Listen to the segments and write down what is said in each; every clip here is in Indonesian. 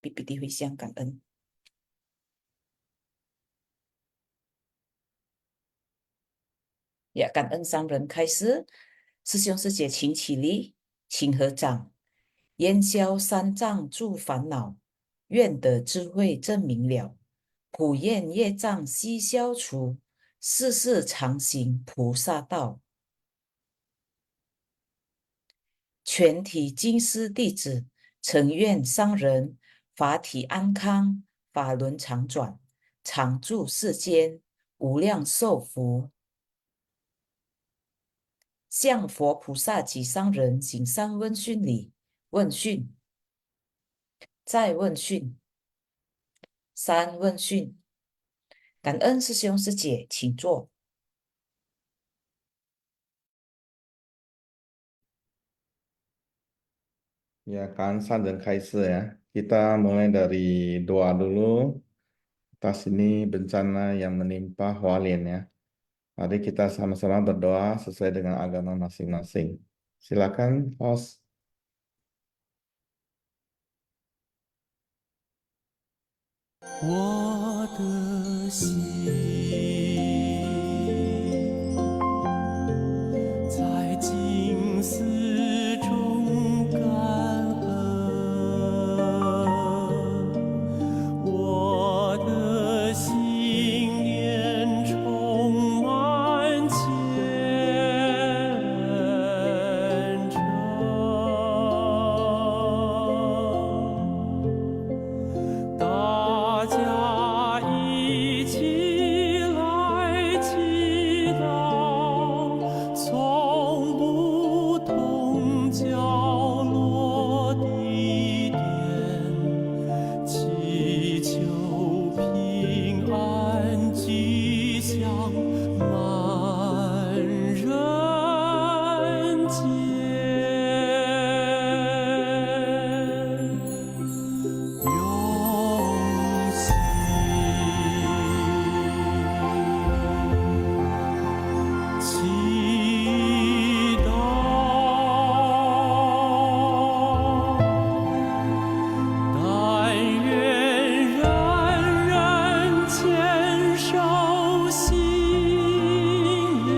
PPT 回向感恩。感恩上人开示，师兄师姐请起立，请合掌。烟消三障诸烦恼，愿得智慧真明了。普愿业障悉消除，世世常行菩萨道。全体经师弟子，诚愿上人法体安康，法轮常转，常住世间，无量寿福。向佛菩萨及上人行三问讯礼。问讯，再问讯，三问讯。感恩师兄师姐，请坐。Ya kan, dan Kaiser ya. Kita mulai dari doa dulu atas ini bencana yang menimpa Hualien ya. Mari kita sama-sama berdoa sesuai dengan agama masing-masing. Silakan, host. 我的心在静思中感恩，我的心念充满虔诚。大家一起来祈祷，从不同角落地点，祈求平安吉祥满人间。用心祈祷，但愿人人牵手心连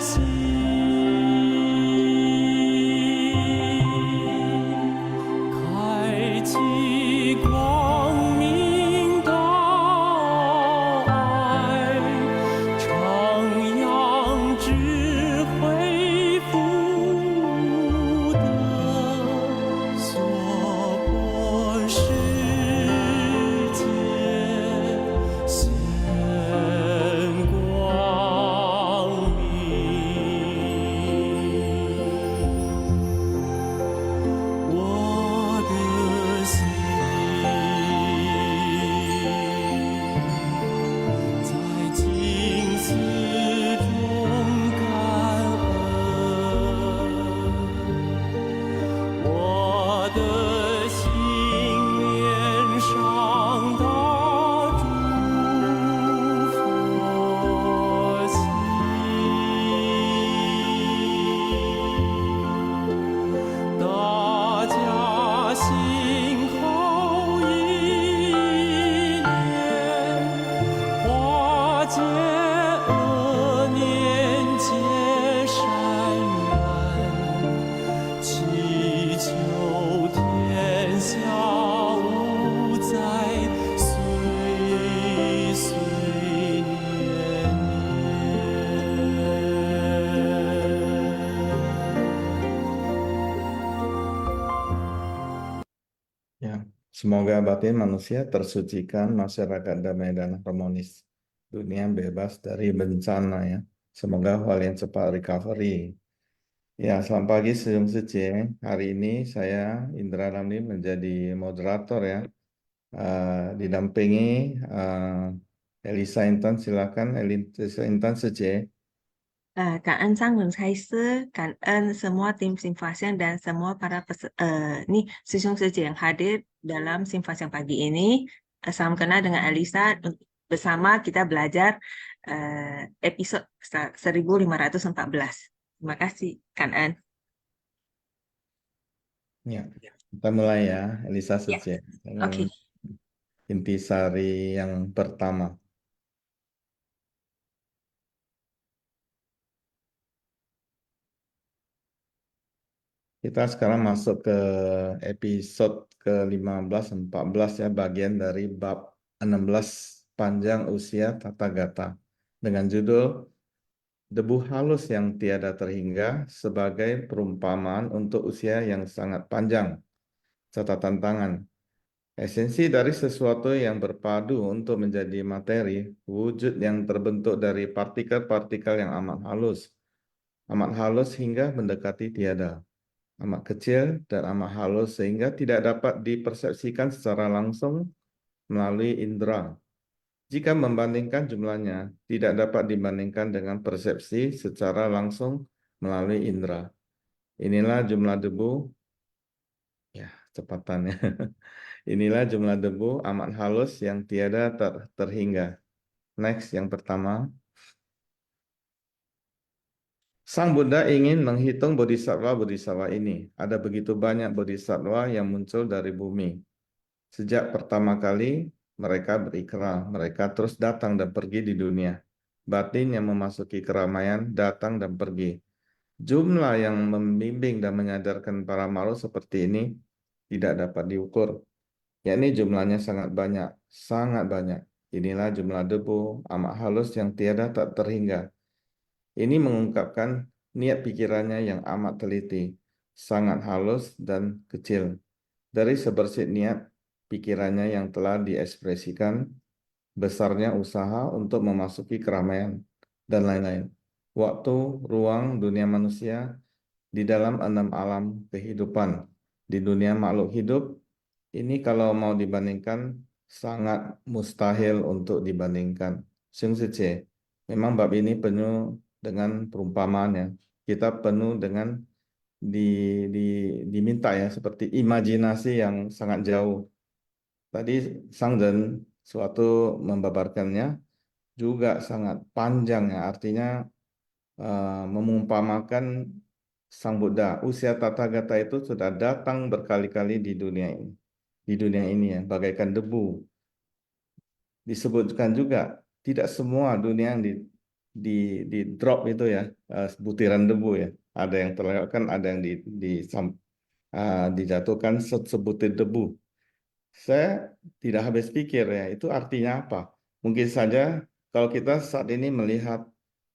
心。开启光明道爱，徜徉智慧福德，娑婆世界显光明。我的心在静思中感恩，我的心念上大诸佛心。大家心好意念，化解恶念结善缘，祈求天下无灾，岁岁年年。 Ya, semoga batin manusia tersucikan, masyarakat damai dan harmonis, dunia bebas dari bencana ya. Semoga Hualien cepat recovery. Ya, selamat pagi Seung Sece. Hari ini saya Indra Ramli menjadi moderator ya. Didampingi Elisa Intan, silakan Elisa Intan Sece. 感恩上人开示，感恩semua tim Simfasian dan semua para师兄师姐yang hadir dalam Simfasian pagi ini. Salam kenal dengan Elisa. Bersama kita belajar episode 1514. Terima kasih, Kan En. Ya, Kita mulai ya, Elisa Ya, Suci, dengan oke. intisari yang pertama. Kita sekarang masuk ke episode ke-15, 14 ya, bagian dari bab 16 panjang usia tata gata dengan judul Debu halus yang tiada terhingga sebagai perumpamaan untuk usia yang sangat panjang. Catatan tangan. Esensi dari sesuatu yang berpadu untuk menjadi materi, wujud yang terbentuk dari partikel-partikel yang amat halus hingga mendekati tiada, amat kecil dan amat halus sehingga tidak dapat dipersepsikan secara langsung melalui indera. Jika membandingkan jumlahnya, tidak dapat dibandingkan dengan persepsi secara langsung melalui indera. Inilah jumlah debu, ya cepatannya. Inilah jumlah debu amat halus yang tiada terhingga. Next, yang pertama. Sang Buddha ingin menghitung bodhisattva-bodhisattva ini. Ada begitu banyak bodhisattva yang muncul dari bumi. Sejak pertama kali mereka berikrar, mereka terus datang dan pergi di dunia. Batin yang memasuki keramaian datang dan pergi. Jumlah yang membimbing dan menyadarkan para makhluk seperti ini tidak dapat diukur. Yakni jumlahnya sangat banyak, sangat banyak. Inilah jumlah debu amat halus yang tiada tak terhingga. Ini mengungkapkan niat pikirannya yang amat teliti, sangat halus dan kecil. Dari sebersih niat pikirannya yang telah diekspresikan, besarnya usaha untuk memasuki keramaian, dan lain-lain. Waktu, ruang, dunia manusia, di dalam 6 alam kehidupan, di dunia makhluk hidup, ini kalau mau dibandingkan sangat mustahil untuk dibandingkan. Sung Sice, memang bab ini penuh dengan perumpamaan ya. Kita penuh dengan di, di, diminta ya seperti imajinasi yang sangat jauh. Tadi Sang Zen suatu membabarkannya juga sangat panjang ya, artinya mengumpamakan Sang Buddha. Usia Tathagata itu sudah datang berkali-kali di dunia ini. Di dunia ini ya, bagaikan debu. Disebutkan juga tidak semua dunia yang di drop itu ya, butiran debu ya. Ada yang terlewatkan, ada yang dijatuhkan sebutir debu. Saya tidak habis pikir ya, itu artinya apa? Mungkin saja kalau kita saat ini melihat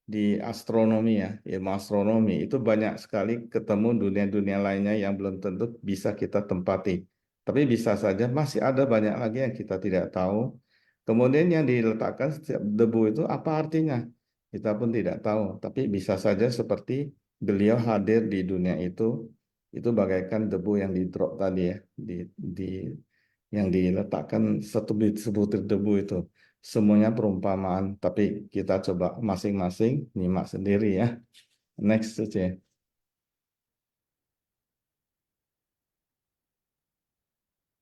di astronomi ya, ilmu astronomi, itu banyak sekali ketemu dunia-dunia lainnya yang belum tentu bisa kita tempati. Tapi bisa saja masih ada banyak lagi yang kita tidak tahu. Kemudian yang diletakkan setiap debu itu apa artinya? Kita pun tidak tahu. Tapi bisa saja seperti beliau hadir di dunia itu bagaikan debu yang di drop tadi ya, di yang diletakkan sebutir debu itu. Semuanya perumpamaan, tapi kita coba masing-masing nyimak sendiri ya. Next saja.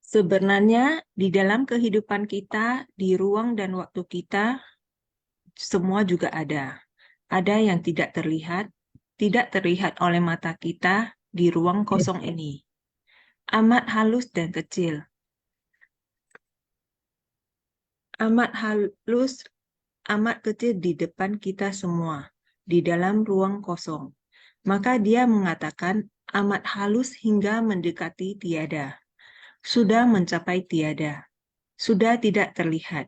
Sebenarnya di dalam kehidupan kita, di ruang dan waktu kita, semua juga ada. Ada yang tidak terlihat oleh mata kita di ruang kosong ini. Amat halus dan kecil. Amat halus, amat kecil di depan kita semua, di dalam ruang kosong. Maka dia mengatakan amat halus hingga mendekati tiada. Sudah mencapai tiada. Sudah tidak terlihat.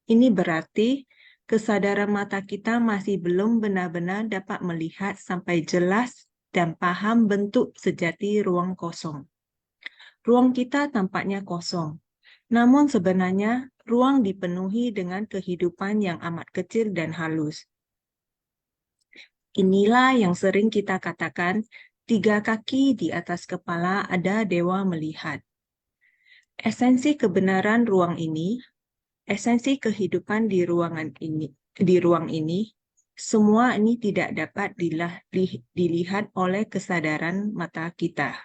Ini berarti kesadaran mata kita masih belum benar-benar dapat melihat sampai jelas dan paham bentuk sejati ruang kosong. Ruang kita tampaknya kosong, namun sebenarnya ruang dipenuhi dengan kehidupan yang amat kecil dan halus. Inilah yang sering kita katakan, 3 kaki di atas kepala ada dewa melihat. Esensi kebenaran ruang ini, esensi kehidupan di ruang ini, semua ini tidak dapat dilihat oleh kesadaran mata kita.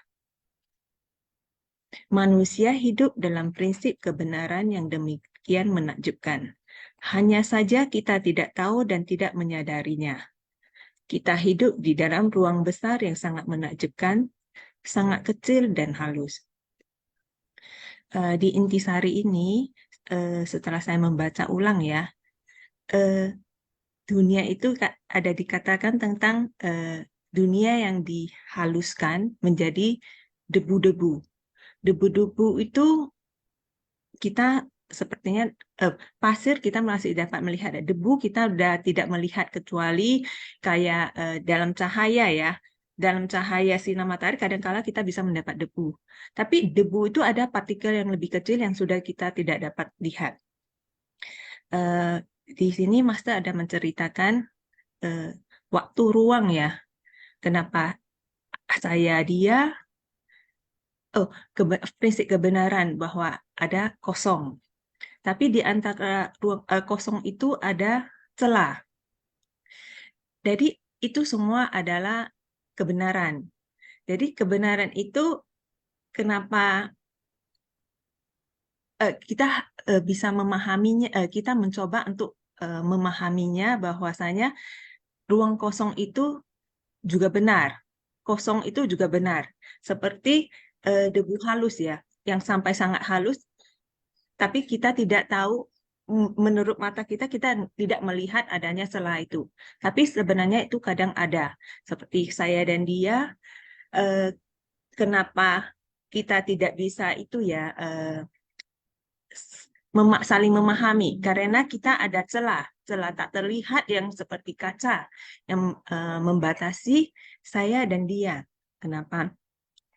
Manusia hidup dalam prinsip kebenaran yang demikian menakjubkan. Hanya saja kita tidak tahu dan tidak menyadarinya. Kita hidup di dalam ruang besar yang sangat menakjubkan, sangat kecil dan halus. di intisari ini, setelah saya membaca ulang ya, eh, dunia itu ada dikatakan tentang dunia yang dihaluskan menjadi debu-debu. Debu-debu itu kita sepertinya pasir kita masih dapat melihat, debu kita udah tidak melihat kecuali kayak dalam cahaya ya. Dalam cahaya sinar matahari kadangkala kita bisa mendapat debu. Tapi debu itu ada partikel yang lebih kecil yang sudah kita tidak dapat lihat. Eh, di sini Master ada menceritakan eh, waktu ruang ya. Kenapa saya dia prinsip kebenaran bahwa ada kosong. Tapi di antara ruang kosong itu ada celah. Jadi itu semua adalah kebenaran. Jadi kebenaran itu kenapa kita bisa memahaminya, kita mencoba untuk memahaminya bahwasanya ruang kosong itu juga benar. Kosong itu juga benar. Seperti debu halus ya, yang sampai sangat halus, tapi kita tidak tahu, menurut mata kita tidak melihat adanya celah itu. Tapi sebenarnya itu kadang ada. Seperti saya dan dia, eh, kenapa kita tidak bisa itu ya, saling memahami karena kita ada celah tak terlihat yang seperti kaca yang membatasi saya dan dia. Kenapa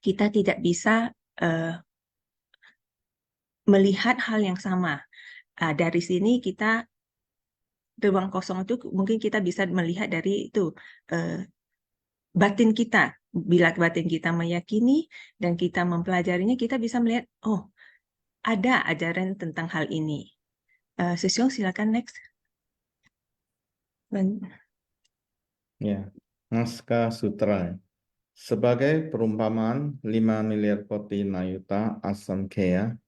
kita tidak bisa melihat hal yang sama? Dari sini kita ruang kosong itu mungkin kita bisa melihat dari itu batin kita. Bila batin kita meyakini dan kita mempelajarinya, kita bisa melihat, oh, ada ajaran tentang hal ini. Sesyong, silakan next. Ya, naskah sutra. Sebagai perumpamaan 5 miliar koti nayuta asamkhya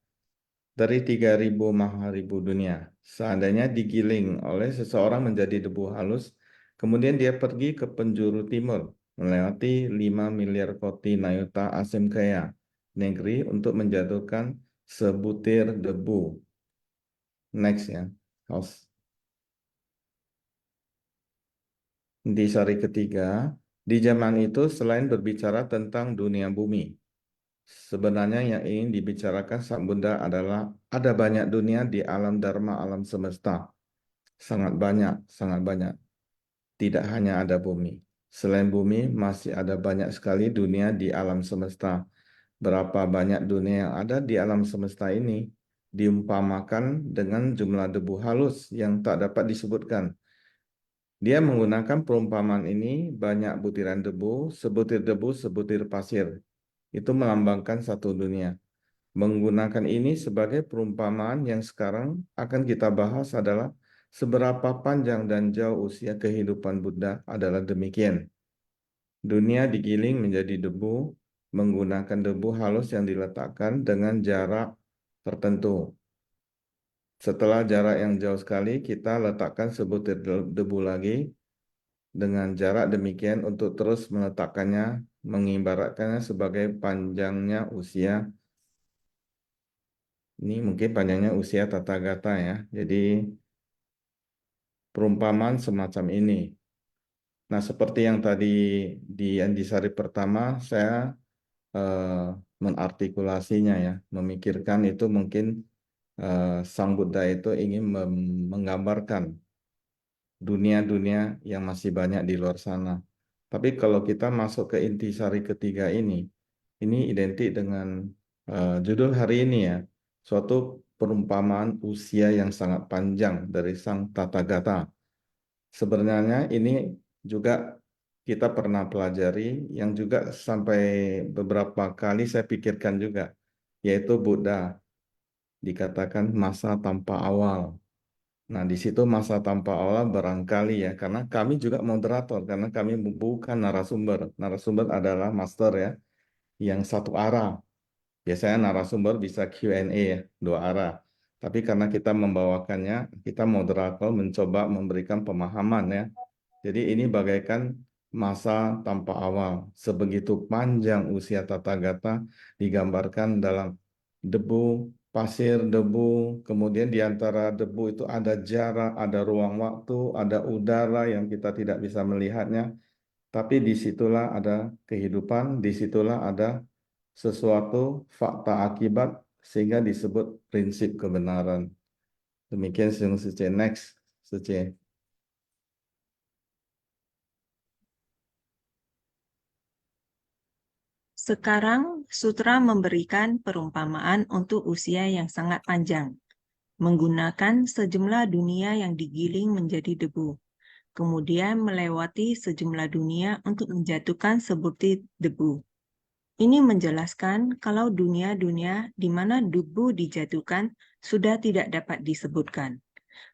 dari 3.000 maharibu dunia. Seandainya digiling oleh seseorang menjadi debu halus, kemudian dia pergi ke penjuru timur, melewati 5 miliar koti nayuta asamkhya, negeri untuk menjatuhkan sebutir debu. Next ya, house. Di sari ketiga, di zaman itu selain berbicara tentang dunia bumi, sebenarnya yang ingin dibicarakan Sang Bunda adalah ada banyak dunia di alam dharma alam semesta. Sangat banyak, sangat banyak. Tidak hanya ada bumi. Selain bumi, masih ada banyak sekali dunia di alam semesta. Berapa banyak dunia yang ada di alam semesta ini diumpamakan dengan jumlah debu halus yang tak dapat disebutkan. Dia menggunakan perumpamaan ini banyak butiran debu, sebutir pasir. Itu melambangkan satu dunia. Menggunakan ini sebagai perumpamaan yang sekarang akan kita bahas adalah seberapa panjang dan jauh usia kehidupan Buddha adalah demikian. Dunia digiling menjadi debu menggunakan debu halus yang diletakkan dengan jarak tertentu. Setelah jarak yang jauh sekali, kita letakkan sebutir debu lagi dengan jarak demikian untuk terus meletakkannya, mengibaratkannya sebagai panjangnya usia. Ini mungkin panjangnya usia Tathagata ya. Jadi perumpamaan semacam ini. Nah, seperti yang tadi di Andisari pertama, saya menartikulasinya ya, memikirkan itu mungkin Sang Buddha itu ingin menggambarkan dunia-dunia yang masih banyak di luar sana. Tapi kalau kita masuk ke intisari ketiga ini identik dengan judul hari ini ya, suatu perumpamaan usia yang sangat panjang dari Sang Tathagata. Sebenarnya ini juga kita pernah pelajari yang juga sampai beberapa kali saya pikirkan juga, yaitu Buddha dikatakan masa tanpa awal. Nah, di situ masa tanpa awal barangkali ya, karena kami juga moderator, karena kami bukan narasumber. Narasumber adalah master ya, yang satu arah. Biasanya narasumber bisa Q&A ya, dua arah. Tapi karena kita membawakannya, kita moderator mencoba memberikan pemahaman ya. Jadi ini bagaikan masa tanpa awal. Sebegitu panjang usia Tathagata digambarkan dalam debu, pasir, debu, kemudian di antara debu itu ada jarak, ada ruang waktu, ada udara yang kita tidak bisa melihatnya, tapi disitulah ada kehidupan, disitulah ada sesuatu fakta akibat sehingga disebut prinsip kebenaran. Demikian Sung Suce. Next, Suce. Sekarang sutra memberikan perumpamaan untuk usia yang sangat panjang, menggunakan sejumlah dunia yang digiling menjadi debu, kemudian melewati sejumlah dunia untuk menjatuhkan sebutir debu. Ini menjelaskan kalau dunia-dunia di mana debu dijatuhkan sudah tidak dapat disebutkan,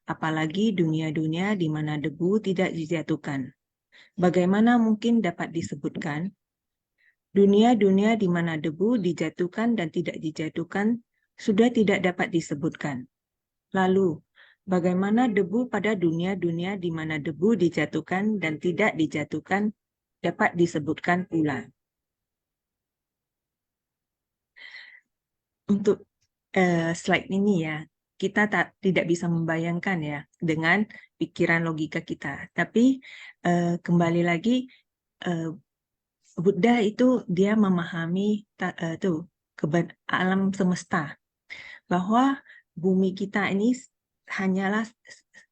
apalagi dunia-dunia di mana debu tidak dijatuhkan. Bagaimana mungkin dapat disebutkan? Dunia-dunia di mana debu dijatuhkan dan tidak dijatuhkan sudah tidak dapat disebutkan. Lalu, bagaimana debu pada dunia-dunia di mana debu dijatuhkan dan tidak dijatuhkan dapat disebutkan pula? Untuk slide ini ya, kita tidak bisa membayangkan ya dengan pikiran logika kita. Tapi kembali lagi, Buddha itu dia memahami alam semesta, bahwa bumi kita ini hanyalah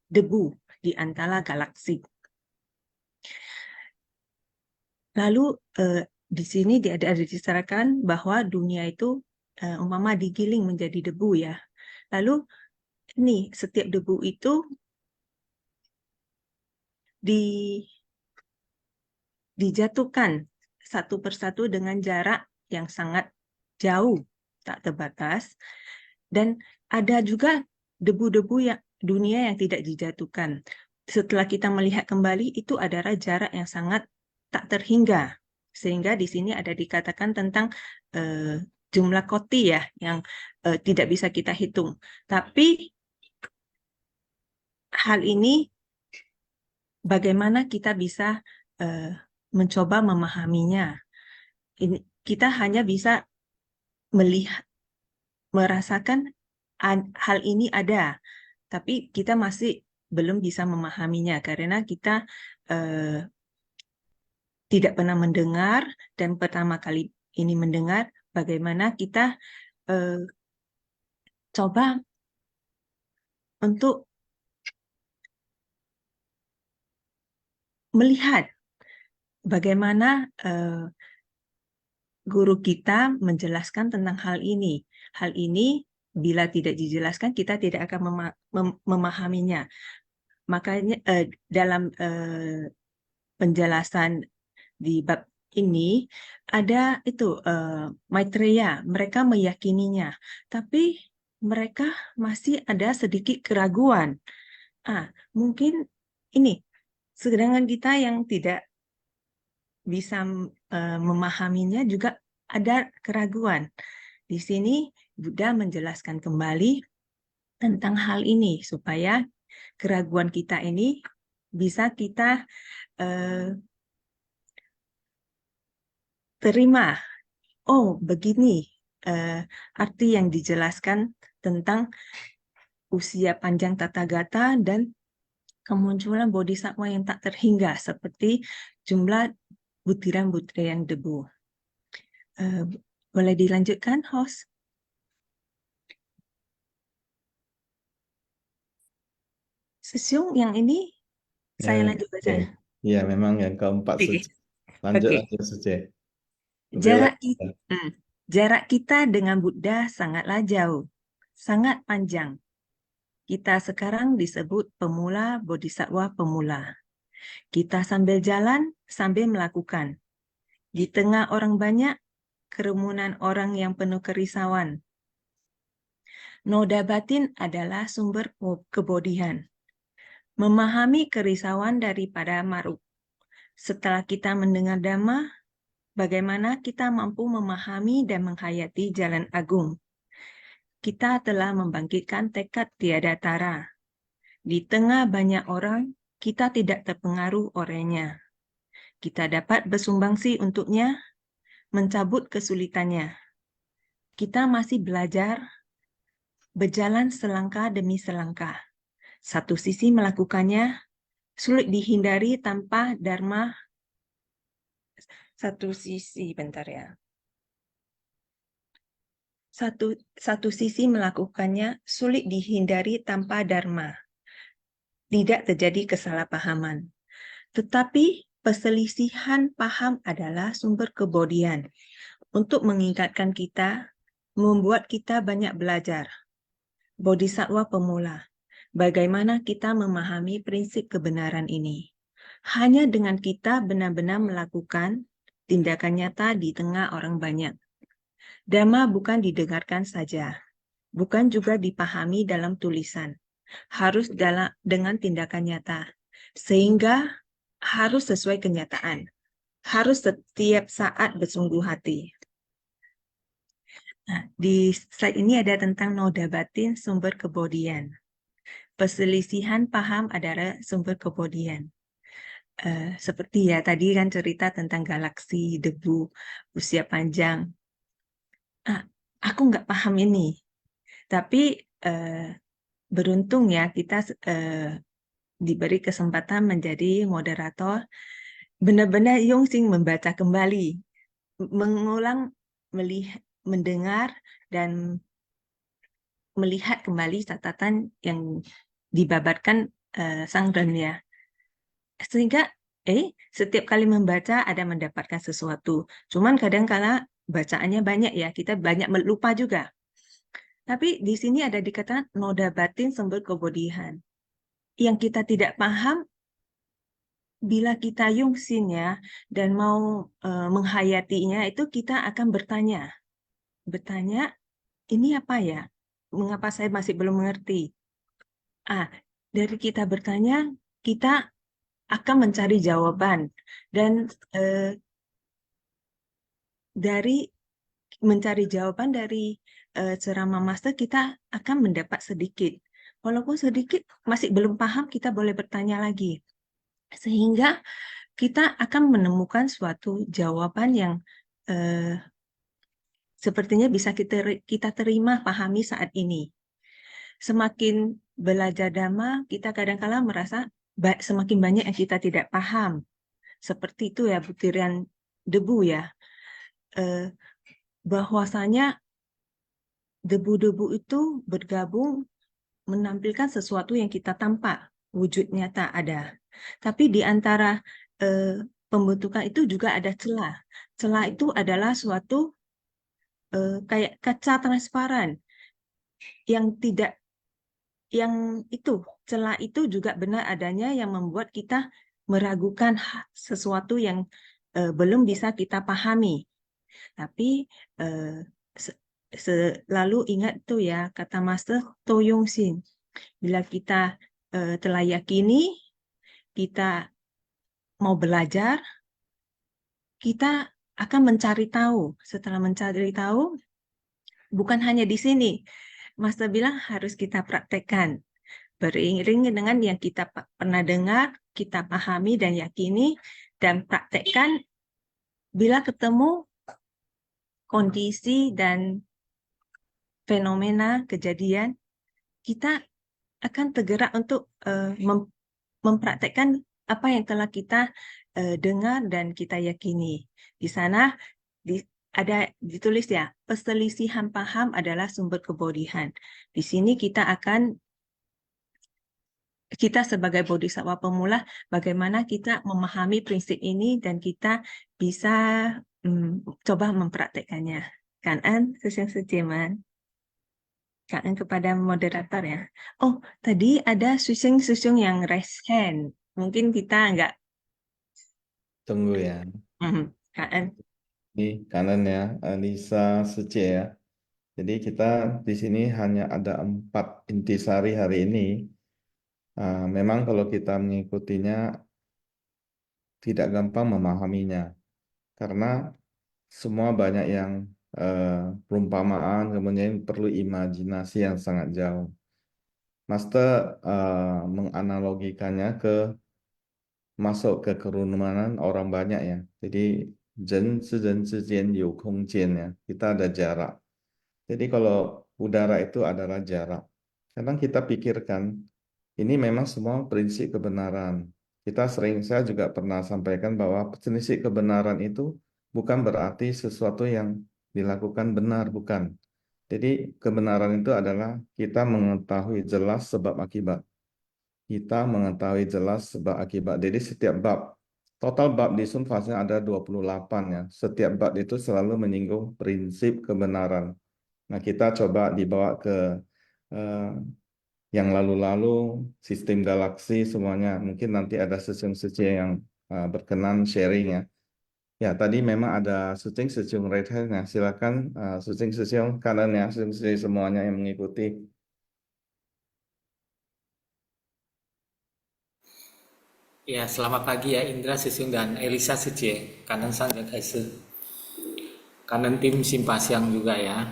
debu di antara galaksi. Lalu di sini ada diceritakan bahwa dunia itu umpama digiling menjadi debu ya. Lalu ini setiap debu itu dijatuhkan satu persatu dengan jarak yang sangat jauh, tak terbatas. Dan ada juga debu-debu yang dunia yang tidak dijatuhkan. Setelah kita melihat kembali, itu adalah jarak yang sangat tak terhingga. Sehingga di sini ada dikatakan tentang jumlah koti ya, yang tidak bisa kita hitung. Tapi hal ini bagaimana kita bisa mencoba memahaminya. Kita hanya bisa melihat, merasakan hal ini ada, tapi kita masih belum bisa memahaminya karena kita tidak pernah mendengar, dan pertama kali ini mendengar. Bagaimana kita coba untuk melihat bagaimana guru kita menjelaskan tentang hal ini. Hal ini bila tidak dijelaskan, kita tidak akan memahaminya. Makanya dalam penjelasan di bab ini ada itu Maitreya, mereka meyakininya, tapi mereka masih ada sedikit keraguan. Mungkin ini sedangkan kita yang tidak bisa memahaminya juga ada keraguan. Di sini Buddha menjelaskan kembali tentang hal ini supaya keraguan kita ini bisa kita terima. Oh, begini arti yang dijelaskan tentang usia panjang Tathagata dan kemunculan bodhisattva yang tak terhingga seperti jumlah butiran-butiran debu. Boleh dilanjutkan, host? Sesiung yang ini saya lanjut baca. Iya, memang yang keempat Suce. Lanjut aja Suce. Jarak kita dengan Buddha sangatlah jauh, sangat panjang. Kita sekarang disebut pemula bodhisattva pemula. Kita sambil jalan, sambil melakukan. Di tengah orang banyak, kerumunan orang yang penuh kerisauan. Noda batin adalah sumber kebodihan. Memahami kerisauan daripada maruk. Setelah kita mendengar Dhamma, bagaimana kita mampu memahami dan menghayati jalan agung. Kita telah membangkitkan tekad tiada tara. Di tengah banyak orang, kita tidak terpengaruh olehnya. Kita dapat bersumbangsi untuknya, mencabut kesulitannya. kita masih belajar berjalan selangkah demi selangkah. Satu sisi melakukannya sulit dihindari tanpa dharma. Satu sisi, bentar ya. Satu sisi melakukannya sulit dihindari tanpa dharma. Tidak terjadi kesalahpahaman. Tetapi perselisihan paham adalah sumber kebodian. Untuk mengingatkan kita, membuat kita banyak belajar. Bodhisattva pemula, bagaimana kita memahami prinsip kebenaran ini. Hanya dengan kita benar-benar melakukan tindakan nyata di tengah orang banyak. Dhamma bukan didengarkan saja, bukan juga dipahami dalam tulisan. Harus dengan tindakan nyata, sehingga harus sesuai kenyataan. Harus setiap saat bersungguh hati. Nah, di slide ini ada tentang noda batin sumber kebodian. Perselisihan paham adalah sumber kebodian. Seperti ya tadi kan cerita tentang galaksi, debu, usia panjang. Aku nggak paham ini, tapi beruntung ya kita diberi kesempatan menjadi moderator, benar-benar Yongxing membaca kembali, mengulang, mendengar, dan melihat kembali catatan yang dibabarkan Sang Ren ya. Sehingga setiap kali membaca ada mendapatkan sesuatu. Cuman kadang-kala bacaannya banyak ya, kita banyak lupa juga. Tapi di sini ada dikatakan noda batin sumber kebodian. Yang kita tidak paham, bila kita yungsin ya, dan mau menghayatinya, itu kita akan bertanya. Bertanya, ini apa ya? Mengapa saya masih belum mengerti? Dari kita bertanya, kita akan mencari jawaban. Dan dari mencari jawaban dari ceramah master, kita akan mendapat sedikit. Walaupun sedikit, masih belum paham, kita boleh bertanya lagi. Sehingga kita akan menemukan suatu jawaban yang sepertinya bisa kita terima, pahami saat ini. Semakin belajar Dhamma, kita kadang-kala merasa semakin banyak yang kita tidak paham. Seperti itu ya, butiran debu ya. Bahwasanya debu-debu itu bergabung menampilkan sesuatu yang kita tampak, wujud nyata ada. Tapi di antara pembentukan itu juga ada celah. Celah itu adalah suatu kayak kaca transparan yang tidak, yang itu celah itu juga benar adanya, yang membuat kita meragukan sesuatu yang belum bisa kita pahami. Tapi selalu ingat tuh ya kata Master Toyong Sin, bila kita telah yakini, kita mau belajar, kita akan mencari tahu. Setelah mencari tahu, bukan hanya di sini. Master bilang harus kita praktekkan. Beriring dengan yang kita pernah dengar, kita pahami dan yakini, dan praktekkan. Bila ketemu kondisi dan fenomena kejadian, kita akan tergerak untuk mempraktekkan apa yang telah kita dengar dan kita yakini. Di sana ada ditulis ya, perselisihan paham adalah sumber kebodian. Di sini kita sebagai bodhisattva pemula, bagaimana kita memahami prinsip ini dan kita bisa coba mempraktekannya. Kan sejeman. Kan kepada moderator ya. Oh, tadi ada susung-susung yang raise hand. Mungkin kita nggak. Tunggu ya. Kan. Di kanan ya, Lisa Sece ya. Jadi kita di sini hanya ada 4 intisari hari ini. Memang kalau kita mengikutinya tidak gampang memahaminya. Karena semua banyak yang perumpamaan, kemudian perlu imajinasi yang sangat jauh. Master menganalogikannya masuk ke kerumunan orang banyak ya. Jadi 人之间有空间 ya. Kita ada jarak. Jadi kalau udara itu adalah jarak. Kadang kita pikirkan, ini memang semua prinsip kebenaran. Saya juga pernah sampaikan bahwa prinsip kebenaran itu bukan berarti sesuatu yang dilakukan benar, bukan. Jadi kebenaran itu adalah kita mengetahui jelas sebab akibat. Kita mengetahui jelas sebab akibat. Jadi setiap bab, total bab di Sun Fasen ada 28 ya. Setiap bab itu selalu menyinggung prinsip kebenaran. Nah, kita coba dibawa ke eh, yang lalu-lalu, sistem galaksi semuanya. Mungkin nanti ada sesi-sesi yang berkenan sharing ya. Ya, tadi memang ada sesi right hand-nya. Silakan sesi kanan ya, sesi semuanya yang mengikuti. Ya, selamat pagi ya Indra Sisiung dan Elisa Secie, kanan sang dan Kaise. Kanan tim Simpasiang juga ya.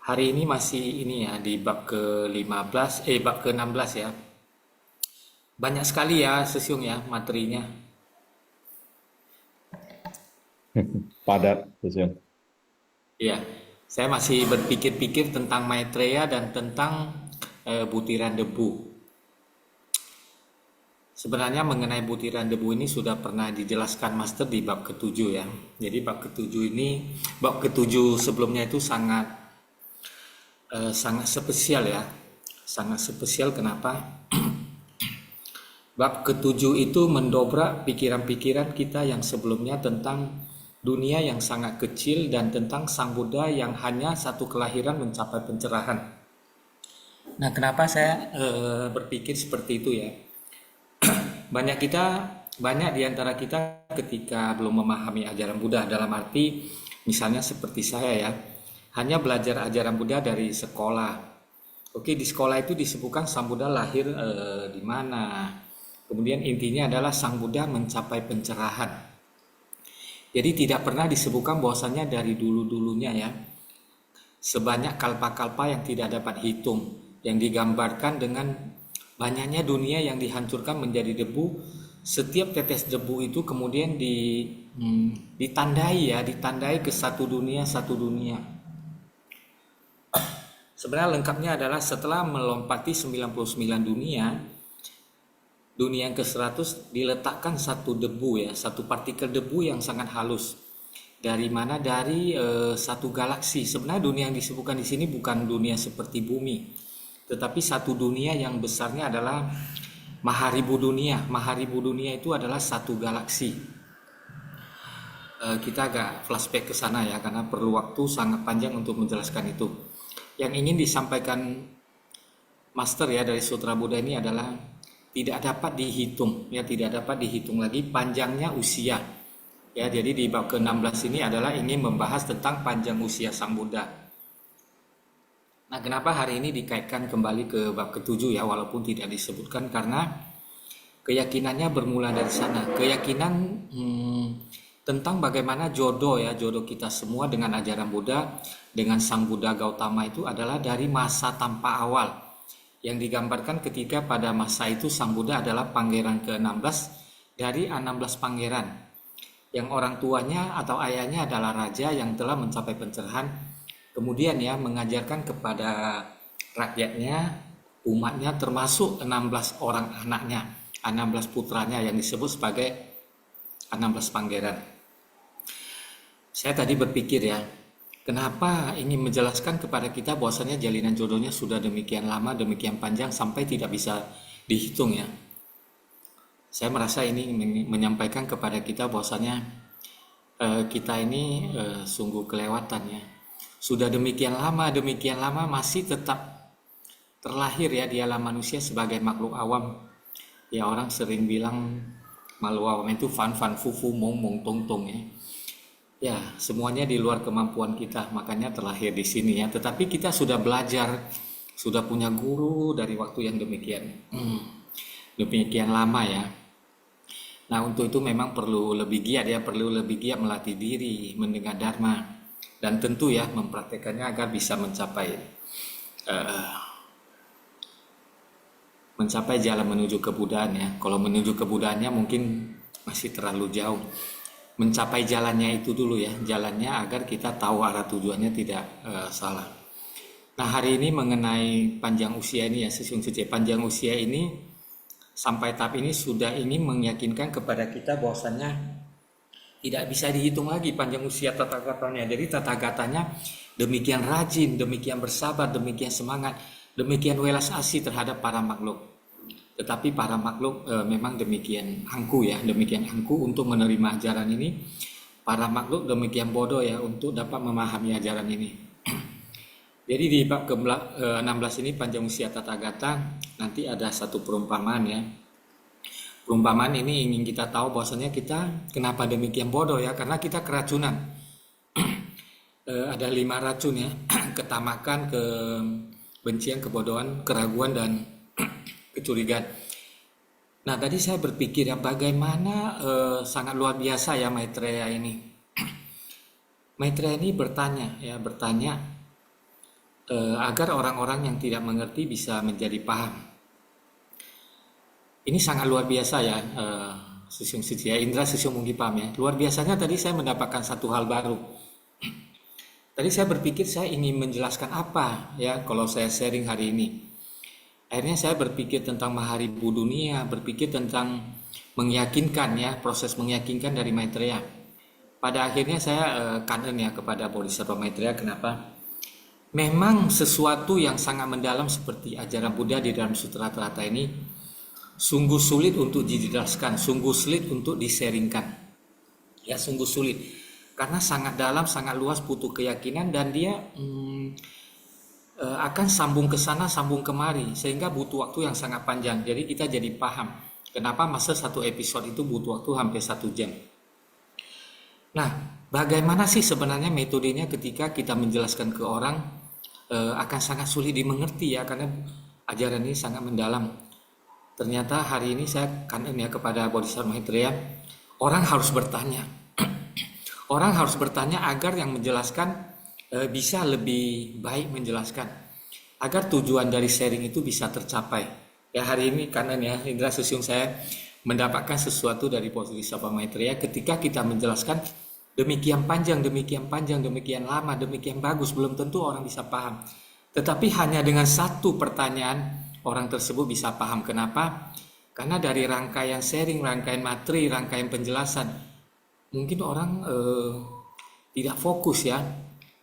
Hari ini masih ini ya di bab ke-15, bab ke-16 ya. Banyak sekali ya Sisiung ya materinya. Padat, sesi. Ya, saya masih berpikir-pikir tentang Maitreya dan tentang butiran debu. Sebenarnya mengenai butiran debu ini sudah pernah dijelaskan Master di bab ke-7 ya. Jadi bab ke-7 ini, bab ke-7 sebelumnya itu sangat spesial ya. Sangat spesial kenapa? Bab ke-7 itu mendobrak pikiran-pikiran kita yang sebelumnya tentang dunia yang sangat kecil dan tentang Sang Buddha yang hanya satu kelahiran mencapai pencerahan. Nah, kenapa saya berpikir seperti itu ya? Banyak di antara kita ketika belum memahami ajaran Buddha, dalam arti misalnya seperti saya ya, hanya belajar ajaran Buddha dari sekolah. Oke, di sekolah itu disebutkan Sang Buddha lahir di mana. Kemudian intinya adalah Sang Buddha mencapai pencerahan. Jadi tidak pernah disebutkan bahwasanya dari dulu-dulunya ya, sebanyak kalpa-kalpa yang tidak dapat hitung, yang digambarkan dengan banyaknya dunia yang dihancurkan menjadi debu. Setiap tetes debu itu kemudian ditandai ke satu dunia. Sebenarnya lengkapnya adalah setelah melompati 99 dunia yang ke-100 diletakkan satu debu ya, satu partikel debu yang sangat halus. Dari mana? Dari satu galaksi. Sebenarnya dunia yang disebutkan di sini bukan dunia seperti bumi, tetapi satu dunia yang besarnya adalah maharibu dunia. Maharibu dunia itu adalah satu galaksi. Kita agak flashback ke sana ya, karena perlu waktu sangat panjang untuk menjelaskan itu. Yang ingin disampaikan Master ya dari Sutra Buddha ini adalah tidak dapat dihitung ya, tidak dapat dihitung lagi panjangnya usia. Ya, jadi di bab ke-16 ini adalah ingin membahas tentang panjang usia Sang Buddha. Nah, kenapa hari ini dikaitkan kembali ke bab ke-7 ya, walaupun tidak disebutkan, karena keyakinannya bermula dari sana. Keyakinan tentang bagaimana jodoh kita semua dengan ajaran Buddha, dengan Sang Buddha Gautama itu adalah dari masa tanpa awal, yang digambarkan ketika pada masa itu Sang Buddha adalah pangeran ke-16 dari 16 pangeran, yang orang tuanya atau ayahnya adalah raja yang telah mencapai pencerahan. Kemudian ya mengajarkan kepada rakyatnya, umatnya, termasuk 16 orang anaknya, 16 putranya yang disebut sebagai 16 pangeran. Saya tadi berpikir ya, kenapa ingin menjelaskan kepada kita bahwasanya jalinan jodohnya sudah demikian lama, demikian panjang sampai tidak bisa dihitung ya. Saya merasa ini menyampaikan kepada kita bahwasanya kita ini sungguh kelewatan ya. Sudah demikian lama masih tetap terlahir ya di alam manusia sebagai makhluk awam. Ya, orang sering bilang makhluk awam itu fan fufu mong tong tong ya. Ya, semuanya di luar kemampuan kita, makanya terlahir di sini ya. Tetapi kita sudah belajar, sudah punya guru dari waktu yang demikian lama ya. Nah, untuk itu memang perlu lebih giat melatih diri, mendengar dharma. Dan tentu ya mempraktekannya agar bisa mencapai jalan menuju kebuddhaan ya. Kalau menuju kebuddhaannya mungkin masih terlalu jauh. mencapai jalannya itu dulu ya, jalannya agar kita tahu arah tujuannya tidak salah. Nah, hari ini mengenai panjang usia ini ya, Sisyung Suci, panjang usia ini sampai tahap ini sudah ingin meyakinkan kepada kita bahwasannya tidak bisa dihitung lagi panjang usia Tathagata-nya. Jadi Tathagata-nya demikian rajin, demikian bersabar, demikian semangat, demikian welas asih terhadap para makhluk. Tetapi para makhluk memang demikian angku ya, demikian angku untuk menerima ajaran ini. Para makhluk demikian bodoh ya untuk dapat memahami ajaran ini. Jadi di bab ke-16 ini panjang usia Tathagata, nanti ada satu perumpamaan ya. Perumpamaan ini ingin kita tahu bahwasanya kita kenapa demikian bodoh ya, karena kita keracunan. Ada 5 racun ya, ketamakan, kebencian, kebodohan, keraguan, dan kecurigaan. Nah, tadi saya berpikir ya bagaimana sangat luar biasa ya Maitreya ini. Maitreya ini bertanya agar orang-orang yang tidak mengerti bisa menjadi paham. Ini sangat luar biasa ya, Sisyung Suci ya, Indra Sisyung Munggipam ya. Luar biasanya tadi saya mendapatkan satu hal baru. Tadi saya berpikir saya ingin menjelaskan apa ya kalau saya sharing hari ini. Akhirnya saya berpikir tentang Maharibu Dunia, berpikir tentang meyakinkan ya, proses meyakinkan dari Maitreya. Pada akhirnya saya kangen ya kepada Bodhisattva Maitreya. Kenapa? Memang sesuatu yang sangat mendalam seperti ajaran Buddha di dalam Sutra Trata ini sungguh sulit untuk dijelaskan, sungguh sulit untuk diseringkan. Ya, sungguh sulit. Karena sangat dalam, sangat luas, butuh keyakinan, dan dia akan sambung ke sana, sambung kemari, sehingga butuh waktu yang sangat panjang. Jadi kita jadi paham kenapa masa satu episode itu butuh waktu hampir 1 jam. Nah, bagaimana sih sebenarnya metodenya ketika kita menjelaskan ke orang akan sangat sulit dimengerti ya, karena ajaran ini sangat mendalam. Ternyata hari ini saya kangen ya kepada Bodhisattva Maitreya, orang harus bertanya. Orang harus bertanya agar yang menjelaskan bisa lebih baik menjelaskan, agar tujuan dari sharing itu bisa tercapai. Ya, hari ini kangen ya Indra Sisyung, saya mendapatkan sesuatu dari Bodhisattva Maitreya ketika kita menjelaskan demikian panjang, demikian lama, demikian bagus, belum tentu orang bisa paham. Tetapi hanya dengan satu pertanyaan orang tersebut bisa paham. Kenapa? Karena dari rangkaian sharing, rangkaian materi, rangkaian penjelasan, mungkin orang tidak fokus ya,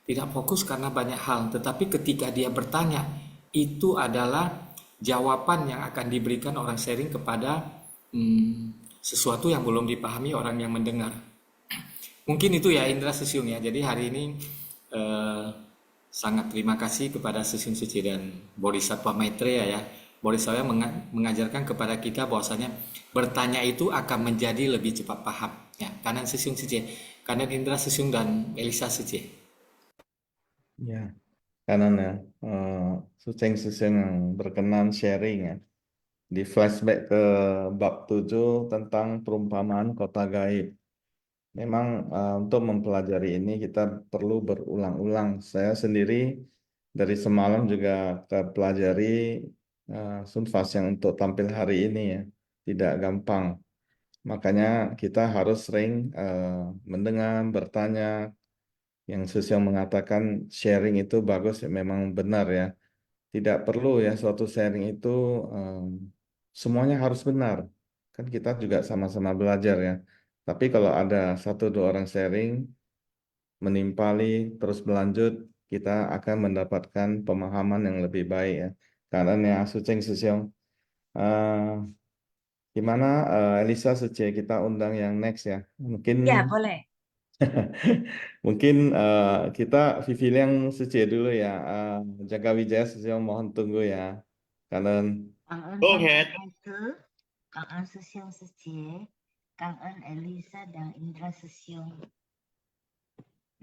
tidak fokus karena banyak hal. Tetapi ketika dia bertanya, itu adalah jawaban yang akan diberikan orang sharing kepada sesuatu yang belum dipahami orang yang mendengar. Mungkin itu ya Indra Sisyung ya. Jadi hari ini sangat terima kasih kepada Sisyung Suci dan Bodhisattva Maitreya ya. Bodhisattva mengajarkan kepada kita bahwasanya bertanya itu akan menjadi lebih cepat paham. Ya, kanan Sisyung Suci, kanan Indra Sisyung dan Elisa Suci. Ya, kanan ya. Suceng-suceng yang berkenan sharing ya. Di flashback ke bab 7 tentang perumpamaan kota gaib. Memang untuk mempelajari ini kita perlu berulang-ulang. Saya sendiri dari semalam juga pelajari sunfas yang untuk tampil hari ini ya. Tidak gampang. Makanya kita harus sering mendengar, bertanya. Yang Susyong mengatakan sharing itu bagus, ya, memang benar ya. Tidak perlu ya suatu sharing itu semuanya harus benar. Kan kita juga sama-sama belajar ya. Tapi kalau ada 1-2 orang sharing, menimpali, terus berlanjut, kita akan mendapatkan pemahaman yang lebih baik ya. Karena ya Susyong, gimana Elisa Suci, kita undang yang next ya. Mungkin Ya, boleh. mungkin kita Vivi yang Suci dulu ya. Jaga Wijaya Susyong mohon tunggu ya. Karena Cảm ơn Go Tam ahead. Thái Tứ, cảm ơn Sư Siêu Sư Chế, cảm ơn Elisa dan Indra Sisyong.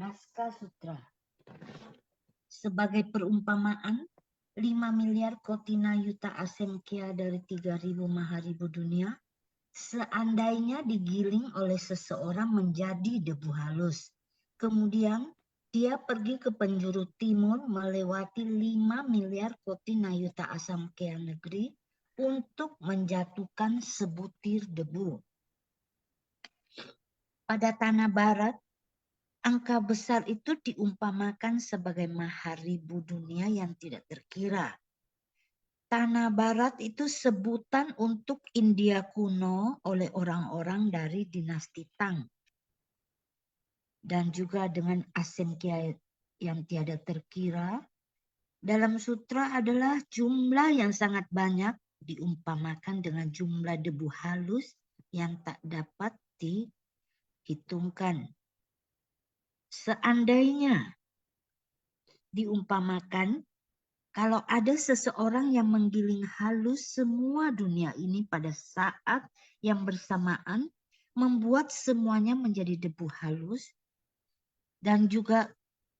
Naskah Sutra. Sebagai perumpamaan, 5 miliar kotina yuta asemkya dari 3.000 maharibu dunia, seandainya digiling oleh seseorang menjadi debu halus. Kemudian dia pergi ke penjuru timur melewati 5 miliar kotina yuta asemkya negeri untuk menjatuhkan sebutir debu. Pada tanah barat, angka besar itu diumpamakan sebagai maharibu dunia yang tidak terkira. Tanah barat itu sebutan untuk India kuno oleh orang-orang dari dinasti Tang. Dan juga dengan Asemkya yang tiada terkira, dalam sutra adalah jumlah yang sangat banyak diumpamakan dengan jumlah debu halus yang tak dapat dihitungkan. Seandainya diumpamakan kalau ada seseorang yang menggiling halus semua dunia ini pada saat yang bersamaan, membuat semuanya menjadi debu halus, dan juga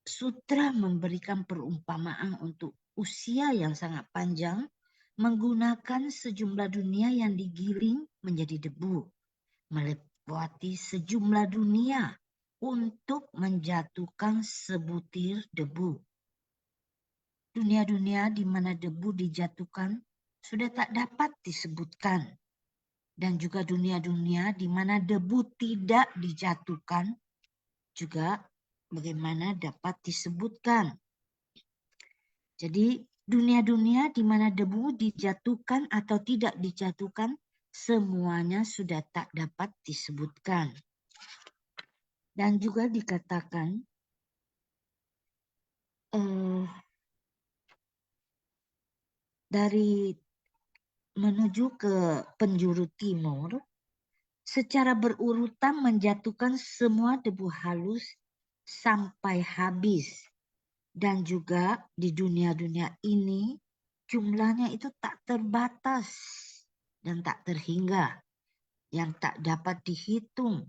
sutra memberikan perumpamaan untuk usia yang sangat panjang, menggunakan sejumlah dunia yang digiling menjadi debu, melewati sejumlah dunia untuk menjatuhkan sebutir debu. Dunia-dunia di mana debu dijatuhkan sudah tak dapat disebutkan. Dan juga dunia-dunia di mana debu tidak dijatuhkan juga bagaimana dapat disebutkan. Jadi dunia-dunia di mana debu dijatuhkan atau tidak dijatuhkan semuanya sudah tak dapat disebutkan. Dan juga dikatakan dari menuju ke penjuru timur, secara berurutan menjatuhkan semua debu halus sampai habis. Dan juga di dunia-dunia ini jumlahnya itu tak terbatas dan tak terhingga, yang tak dapat dihitung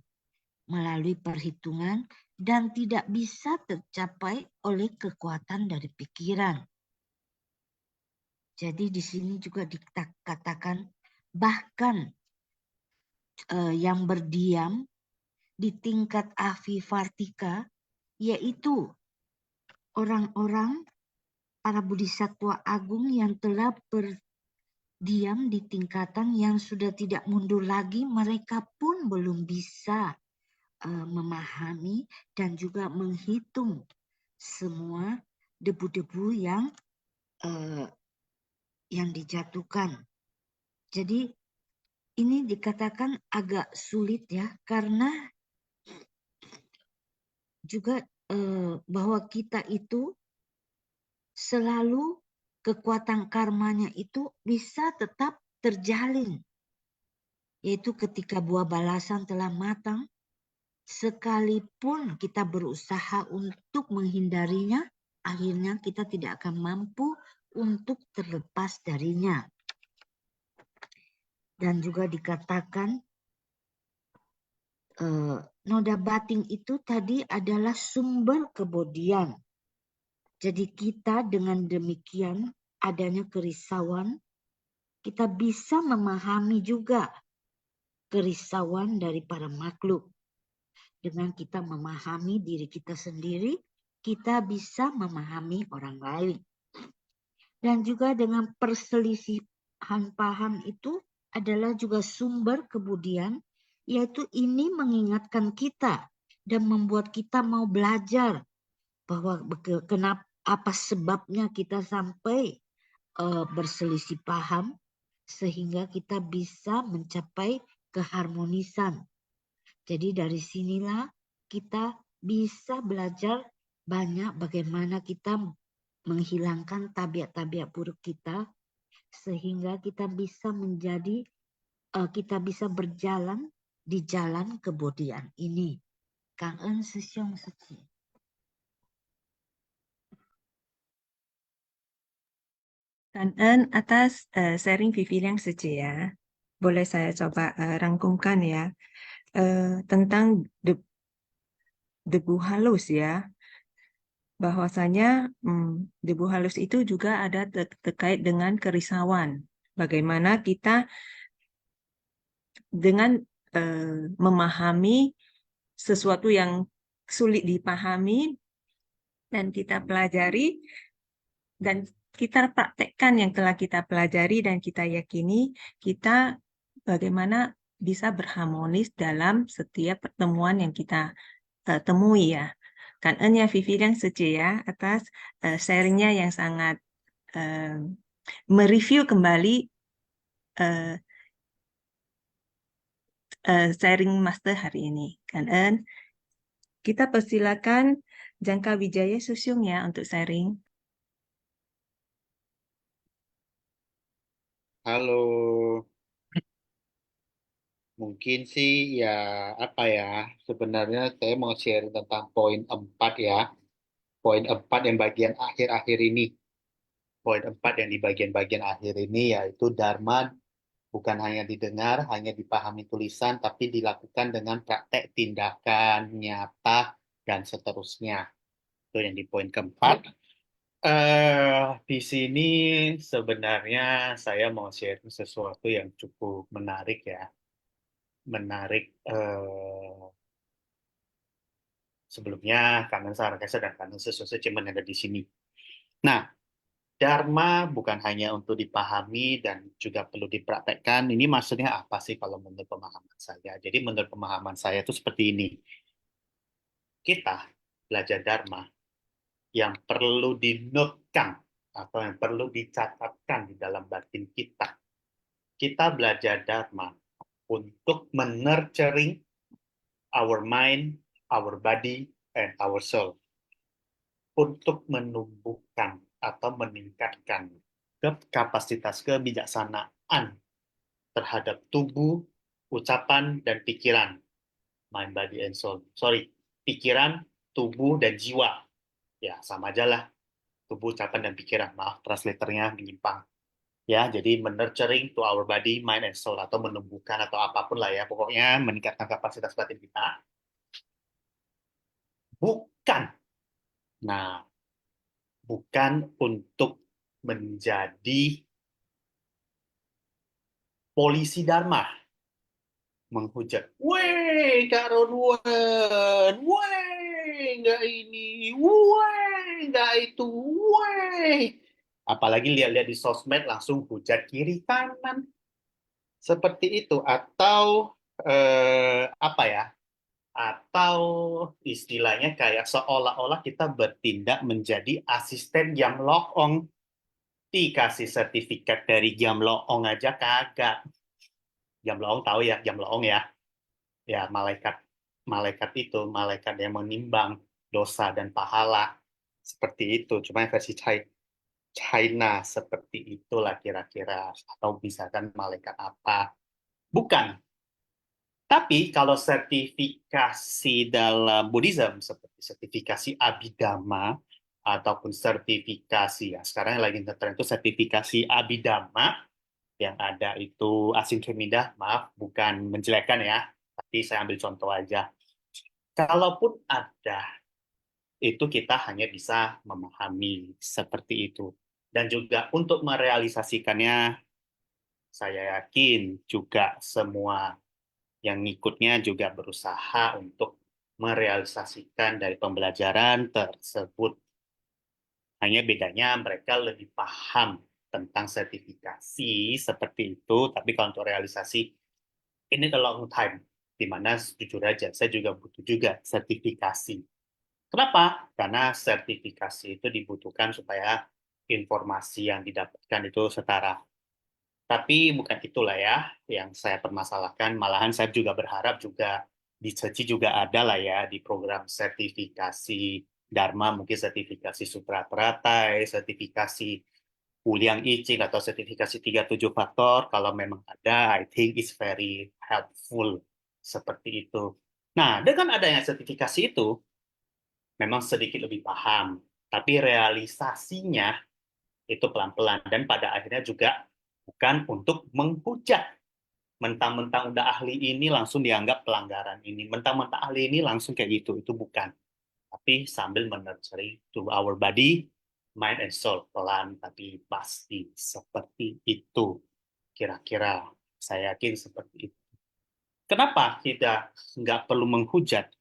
melalui perhitungan dan tidak bisa tercapai oleh kekuatan dari pikiran. Jadi di sini juga dikatakan bahkan yang berdiam di tingkat avivartika, yaitu orang-orang para bodhisattva agung yang telah berdiam di tingkatan yang sudah tidak mundur lagi, mereka pun belum bisa memahami dan juga menghitung semua debu-debu yang dijatuhkan. Jadi ini dikatakan agak sulit ya, karena juga bahwa kita itu selalu kekuatan karmanya itu bisa tetap terjalin. Yaitu ketika buah balasan telah matang, sekalipun kita berusaha untuk menghindarinya, akhirnya kita tidak akan mampu untuk terlepas darinya. Dan juga dikatakan noda batin itu tadi adalah sumber kebodian. Jadi kita dengan demikian adanya kerisauan, kita bisa memahami juga kerisauan dari para makhluk. Dengan kita memahami diri kita sendiri, kita bisa memahami orang lain. Dan juga dengan perselisihan paham itu adalah juga sumber kebodian, yaitu ini mengingatkan kita dan membuat kita mau belajar bahwa kenapa, apa sebabnya kita sampai berselisih paham, sehingga kita bisa mencapai keharmonisan. Jadi dari sinilah kita bisa belajar banyak bagaimana kita menghilangkan tabiat-tabiat buruk kita, sehingga kita bisa menjadi, kita bisa berjalan di jalan kebodian ini. Cảm ơn sư兄sư chị. Cảm ơn atas sharing Vivi yang ya. Boleh saya coba rangkumkan ya. Tentang debu halus ya. Bahwasanya debu halus itu juga ada terkait dengan kerisauan. Bagaimana kita dengan memahami sesuatu yang sulit dipahami dan kita pelajari dan kita praktekkan yang telah kita pelajari dan kita yakini, kita bagaimana bisa berharmonis dalam setiap pertemuan yang kita temui ya. Cảm ơn nha Vivi dan Suci ya atas sharingnya yang sangat mereview kembali sharing Master hari ini. Cảm ơn. Kita persilakan Jangka Wijaya Susyung ya untuk sharing. Halo, mungkin sih ya apa ya, sebenarnya saya mau share tentang poin 4 ya. Poin 4 yang bagian akhir-akhir ini. Poin 4 yang di bagian-bagian akhir ini yaitu Dharma bukan hanya didengar, hanya dipahami tulisan, tapi dilakukan dengan praktek tindakan nyata dan seterusnya. Itu yang di poin keempat. Di sini sebenarnya saya mau share sesuatu yang cukup menarik ya. Menarik sebelumnya kanan Sarakasa dan kanan sesuatu cuman ada di sini. Nah, Dharma bukan hanya untuk dipahami dan juga perlu dipraktekkan. Ini maksudnya apa sih kalau menurut pemahaman saya? Jadi menurut pemahaman saya itu seperti ini. Kita belajar Dharma yang perlu dinotkan atau yang perlu dicatatkan di dalam batin kita. Kita belajar Dharma untuk menurturing our mind, our body, and our soul. Untuk menumbuhkan atau meningkatkan kapasitas kebijaksanaan terhadap tubuh, ucapan, dan pikiran. Mind, body, and soul. Sorry, pikiran, tubuh, dan jiwa. Ya, sama aja lah. Tubuh, ucapan, dan pikiran. Maaf, translatornya menyimpang. Ya, jadi menurturing to our body, mind, and soul. Atau menumbuhkan atau apapun lah ya. Pokoknya meningkatkan kapasitas batin kita. Bukan. Nah, bukan untuk menjadi polisi Dharma. Menghujat. Weh, Kak Ronwen. Weh, nggak ini. Weh, nggak itu. Weh. Apalagi lihat-lihat di sosmed langsung hujat kiri kanan. Seperti itu. Atau, apa ya? Atau istilahnya kayak seolah-olah kita bertindak menjadi asisten Jamloong. Dikasih sertifikat dari Jamloong aja kagak. Jamloong tahu ya, Jamloong ya. Ya, malaikat itu, malaikat yang menimbang dosa dan pahala. Seperti itu, cuma versi China seperti itulah kira-kira. Atau misalkan malaikat apa. Bukan. Tapi kalau sertifikasi dalam Buddhism, seperti sertifikasi Abhidhamma, ataupun sertifikasi, ya sekarang yang lagi ngetren itu sertifikasi Abhidhamma, yang ada itu Asingkhamida, maaf, bukan menjelekkan ya, tapi saya ambil contoh aja. Kalaupun ada, itu kita hanya bisa memahami seperti itu. Dan juga untuk merealisasikannya, saya yakin juga semua yang ngikutnya juga berusaha untuk merealisasikan dari pembelajaran tersebut. Hanya bedanya mereka lebih paham tentang sertifikasi seperti itu, tapi kalau untuk realisasi, ini a long time, di mana jujur aja, saya juga butuh juga sertifikasi. Kenapa? Karena sertifikasi itu dibutuhkan supaya informasi yang didapatkan itu setara. Tapi bukan itulah ya yang saya permasalahkan. Malahan saya juga berharap juga di CECI juga ada lah ya di program sertifikasi Dharma, mungkin sertifikasi Sutra Teratai, sertifikasi Wuliang I Ching, atau sertifikasi 37 faktor. Kalau memang ada, I think it's very helpful seperti itu. Nah, dengan adanya sertifikasi itu, memang sedikit lebih paham. Tapi realisasinya itu pelan-pelan. Dan pada akhirnya juga bukan untuk menghujat. Mentang-mentang udah ahli ini langsung dianggap pelanggaran ini. Mentang-mentang ahli ini langsung kayak gitu. Itu bukan. Tapi sambil menurturing to our body, mind, and soul. Pelan tapi pasti. Seperti itu. Kira-kira saya yakin seperti itu. Kenapa kita nggak perlu menghujat?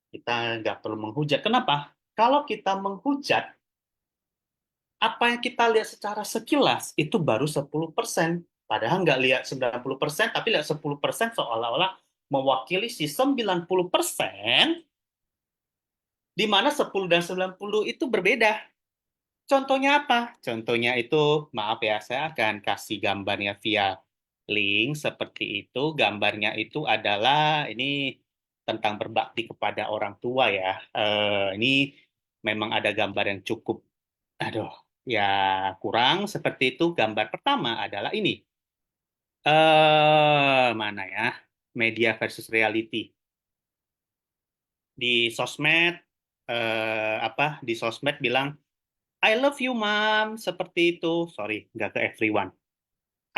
Kita nggak perlu menghujat. Kenapa? Kalau kita menghujat, apa yang kita lihat secara sekilas itu baru 10%. Padahal nggak lihat 90%, tapi lihat 10% seolah-olah mewakili si 90%, di mana 10 dan 90 itu berbeda. Contohnya apa? Contohnya itu, maaf ya, saya akan kasih gambarnya via link seperti itu. Gambarnya itu adalah, ini tentang berbakti kepada orang tua ya. Ini memang ada gambar yang cukup, aduh, ya kurang seperti itu. Gambar pertama adalah ini. Mana ya? Media versus reality. Di sosmed, di sosmed bilang, I love you, Mom, seperti itu. Sorry, nggak ke everyone.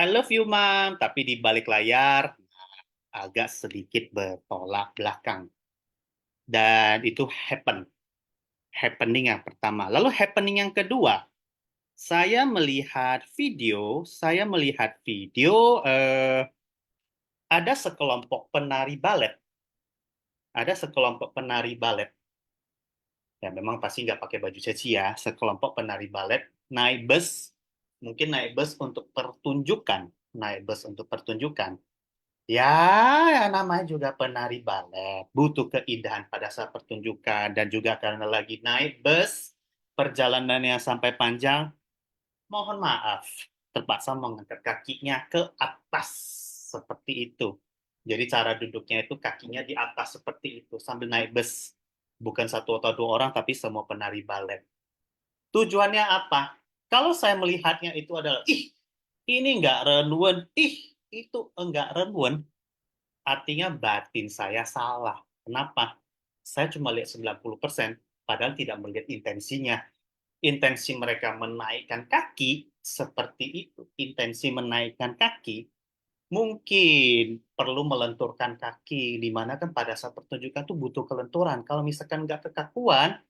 I love you, Mom, tapi di balik layar agak sedikit bertolak belakang. Dan itu happening yang pertama. Lalu happening yang kedua, saya melihat video, ada sekelompok penari balet. Ya memang pasti nggak pakai baju ceci ya, sekelompok penari balet naik bus, mungkin naik bus untuk pertunjukan. Ya, namanya juga penari balet, butuh keindahan pada saat pertunjukan, dan juga karena lagi naik bus, perjalanannya sampai panjang, mohon maaf, terpaksa mengangkat kakinya ke atas, seperti itu. Jadi cara duduknya itu kakinya di atas seperti itu, sambil naik bus. Bukan satu atau dua orang, tapi semua penari balet. Tujuannya apa? Kalau saya melihatnya itu adalah, ini nggak renwen, itu enggak renwen, artinya batin saya salah. Kenapa? Saya cuma lihat 90%, padahal tidak melihat intensinya. Intensi mereka menaikkan kaki, seperti itu. Intensi menaikkan kaki, mungkin perlu melenturkan kaki, di mana kan pada saat pertunjukan tuh butuh kelenturan. Kalau misalkan nggak kekakuan,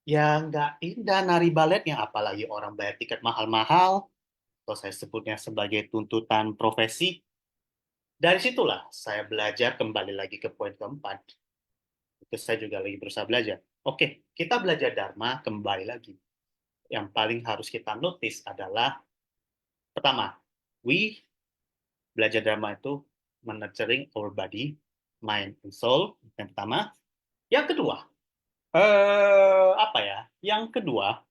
ya nggak indah nari baletnya, apalagi orang bayar tiket mahal-mahal, atau saya sebutnya sebagai tuntutan profesi. Dari situlah saya belajar, kembali lagi ke poin keempat. Itu saya juga lagi berusaha belajar. Oke, kita belajar Dharma, kembali lagi. Yang paling harus kita notice adalah, pertama, belajar Dharma itu nurturing our body, mind, and soul. Yang pertama. Yang kedua, Yang kedua,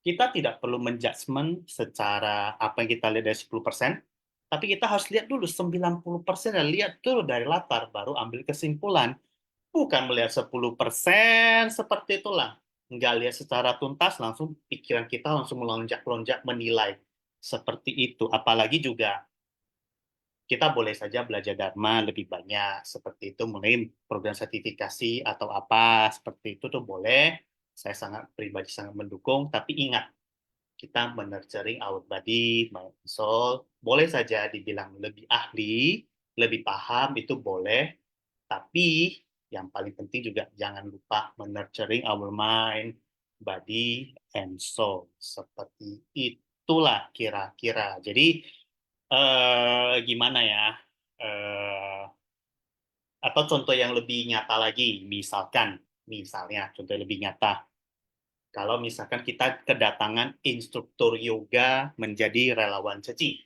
kita tidak perlu menjudgment secara apa yang kita lihat dari 10%, tapi kita harus lihat dulu 90% dan lihat dulu dari latar, baru ambil kesimpulan. Bukan melihat 10% seperti itulah. Nggak lihat secara tuntas, langsung pikiran kita langsung melonjak-lonjak menilai. Seperti itu. Apalagi juga kita boleh saja belajar Dharma lebih banyak. Seperti itu, mulai program sertifikasi atau apa, seperti itu tuh boleh. Saya pribadi sangat mendukung, tapi ingat, kita menurturing our body, mind, soul. Boleh saja dibilang lebih ahli, lebih paham, itu boleh. Tapi yang paling penting juga jangan lupa menurturing our mind, body, and soul. Seperti itulah kira-kira. Jadi, gimana ya? Atau contoh yang lebih nyata lagi, misalnya contoh yang lebih nyata. Kalau misalkan kita kedatangan instruktur yoga menjadi relawan ceci.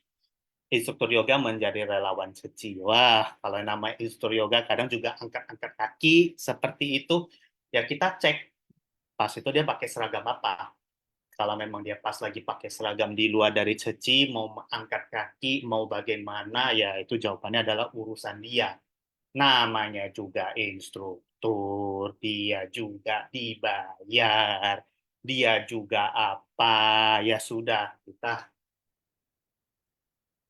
Wah, kalau nama instruktur yoga kadang juga angkat-angkat kaki seperti itu. Ya kita cek pas itu dia pakai seragam apa. Kalau memang dia pas lagi pakai seragam di luar dari ceci, mau angkat kaki, mau bagaimana, ya itu jawabannya adalah urusan dia. Namanya juga instruktur, dia juga dibayar, dia juga apa, ya sudah, kita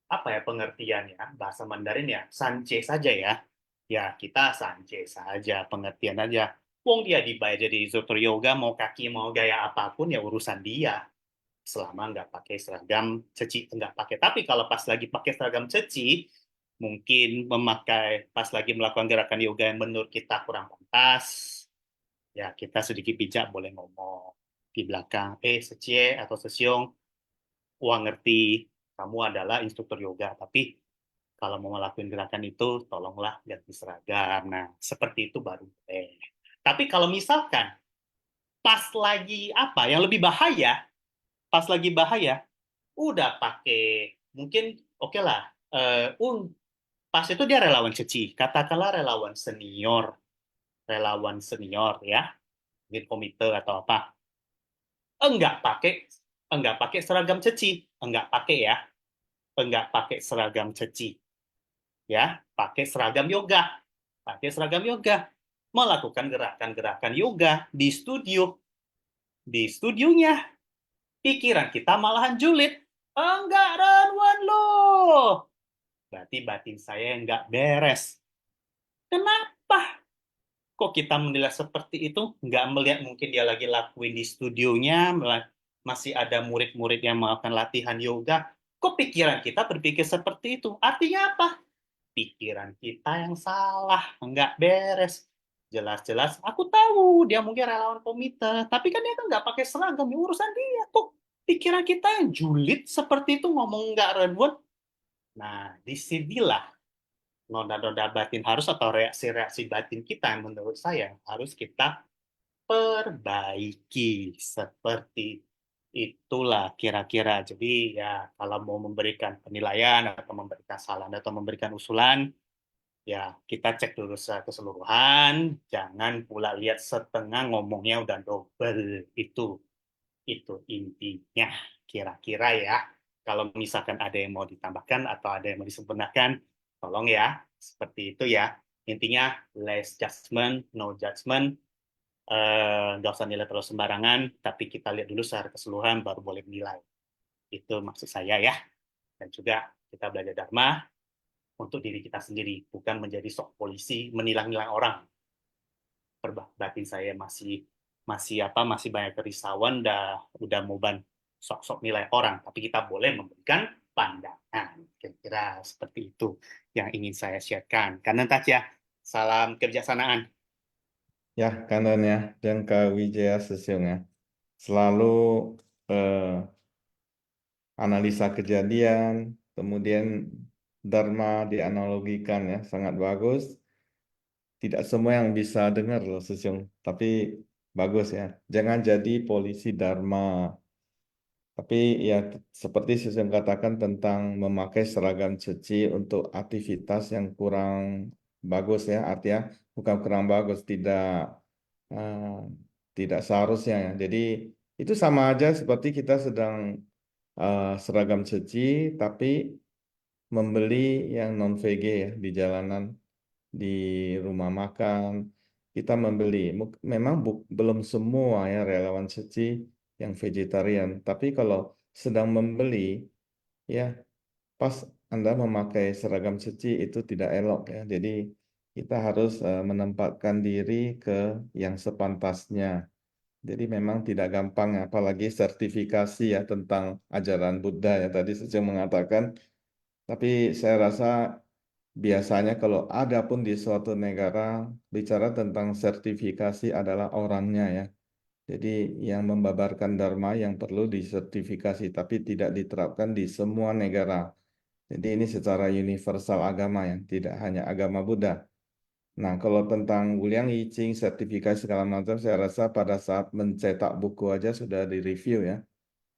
apa ya pengertiannya, bahasa Mandarin ya, sance saja ya. Ya, kita sance saja, pengertian aja. Wong dia dibayar jadi instruktur yoga, mau kaki, mau gaya apapun, ya urusan dia. Selama nggak pakai seragam ceci, nggak pakai. Tapi kalau pas lagi pakai seragam ceci, mungkin pas lagi melakukan gerakan yoga yang menurut kita kurang pantas, ya kita sedikit bijak boleh ngomong di belakang, Secie atau Sesiong, wah ngerti, kamu adalah instruktur yoga, tapi kalau mau melakukan gerakan itu, tolonglah ganti seragam. Nah, seperti itu baru boleh. Tapi kalau misalkan pas lagi yang lebih bahaya, udah pakai, mungkin oke lah. Pas itu dia relawan ceci, katakanlah relawan senior ya, mungkin komite atau apa. Enggak pakai seragam ceci, enggak pakai seragam ceci, ya, pakai seragam yoga, melakukan gerakan-gerakan yoga di studionya. Pikiran kita malahan julid. Enggak, Ranwan loh. Berarti batin saya yang enggak beres. Kenapa? Kok kita menilai seperti itu? Enggak melihat mungkin dia lagi lakuin di studionya, masih ada murid-murid yang melakukan latihan yoga. Kok pikiran kita berpikir seperti itu? Artinya apa? Pikiran kita yang salah, enggak beres. Jelas-jelas aku tahu dia mungkin relawan komite, tapi kan dia kan nggak pakai seragam, ya urusan dia. Kok pikiran kita yang julid seperti itu ngomong nggak Redwood? Nah, disinilah noda-noda batin harus atau reaksi-reaksi batin kita yang menurut saya harus kita perbaiki. Seperti itulah kira-kira. Jadi ya kalau mau memberikan penilaian atau memberikan saran atau memberikan usulan, ya kita cek dulu secara keseluruhan, jangan pula lihat setengah ngomongnya udah double. Itu intinya kira-kira ya. Kalau misalkan ada yang mau ditambahkan atau ada yang mau disempurnakan, tolong ya, seperti itu ya. Intinya less judgment, no judgment, nggak usah nilai terlalu sembarangan, tapi kita lihat dulu secara keseluruhan baru boleh menilai. Itu maksud saya ya. Dan juga kita belajar Dharma untuk diri kita sendiri, bukan menjadi sok polisi menilang-nilang orang. Batin saya masih banyak kerisauan, udah mau sok-sok nilai orang, tapi kita boleh memberikan pandangan. Kira-kira seperti itu yang ingin saya sharekan. Karena ya, salam kebijaksanaan. Ya, kanan ya, dan Kak Wijaya Sesyong ya. Selalu analisa kejadian, kemudian Dharma dianalogikan ya, sangat bagus. Tidak semua yang bisa dengar loh Sesyong, tapi bagus ya. Jangan jadi polisi Dharma. Tapi ya seperti Sesyong katakan tentang memakai seragam ceci untuk aktivitas yang kurang bagus ya, artinya bukan kurang bagus, tidak seharusnya ya. Jadi itu sama aja seperti kita sedang seragam ceci tapi membeli yang non VG ya di jalanan, di rumah makan kita membeli. Memang belum semua ya relawan ceci yang vegetarian, tapi kalau sedang membeli ya pas Anda memakai seragam ceci itu tidak elok ya. Jadi kita harus menempatkan diri ke yang sepantasnya. Jadi memang tidak gampang ya, apalagi sertifikasi ya tentang ajaran Buddha ya tadi saya mengatakan. Tapi saya rasa biasanya kalau ada pun di suatu negara bicara tentang sertifikasi adalah orangnya ya. Jadi yang membabarkan Dharma yang perlu disertifikasi tapi tidak diterapkan di semua negara. Jadi ini secara universal agama ya, tidak hanya agama Buddha. Nah, kalau tentang Wuliang Yicing, sertifikasi segala macam, saya rasa pada saat mencetak buku aja sudah direview ya.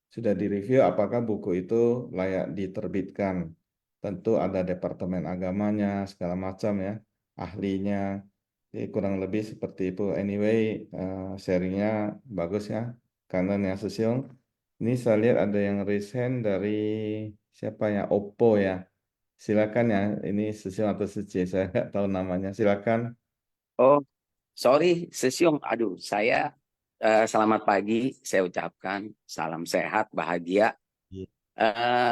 Sudah direview apakah buku itu layak diterbitkan. Tentu ada departemen agamanya, segala macam ya, ahlinya. Jadi kurang lebih seperti itu. Anyway, sharingnya bagus ya. Karena yang Sesyong, ini saya lihat ada yang raise hand dari siapa ya, Oppo ya. Silakan ya, ini Sesyong atau Seci, saya nggak tahu namanya. Silakan. Oh, sorry, Sesium. Aduh, saya selamat pagi. Saya ucapkan salam sehat, bahagia.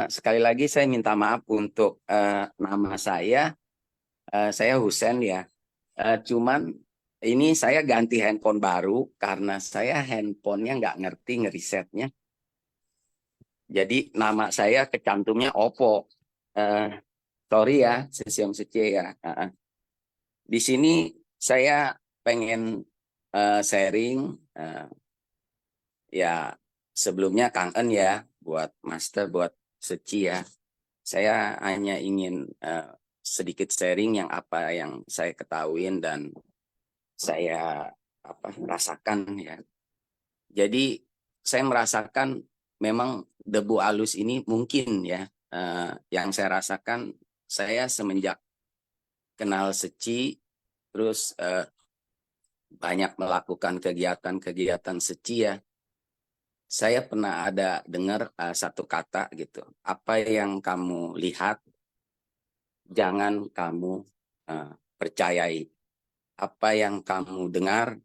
Sekali lagi saya minta maaf untuk nama saya. Saya Husen ya. Cuman ini saya ganti handphone baru karena saya handphonenya nggak ngerti ngerisetnya. Jadi nama saya kecantumnya Oppo. Sorry ya, Sesium Sece ya. Di sini saya pengen sharing ya sebelumnya kangen ya buat Master, buat Seci ya. Saya hanya ingin sedikit sharing apa yang saya ketahuin dan saya rasakan ya. Jadi saya merasakan memang debu alus ini mungkin ya yang saya rasakan, saya semenjak kenal Seci, terus banyak melakukan kegiatan-kegiatan Seci ya, saya pernah ada dengar satu kata gitu, apa yang kamu lihat, jangan kamu percayai. Apa yang kamu dengar,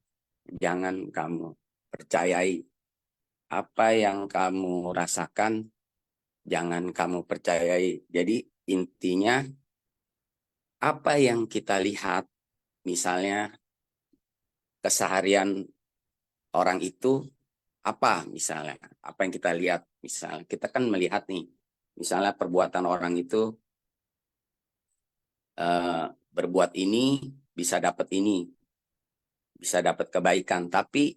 jangan kamu percayai. Apa yang kamu rasakan, jangan kamu percayai. Jadi intinya, apa yang kita lihat, misalnya keseharian orang itu, apa misalnya, apa yang kita lihat, misalnya kita kan melihat nih, misalnya perbuatan orang itu berbuat ini, bisa dapat ini, bisa dapat kebaikan, tapi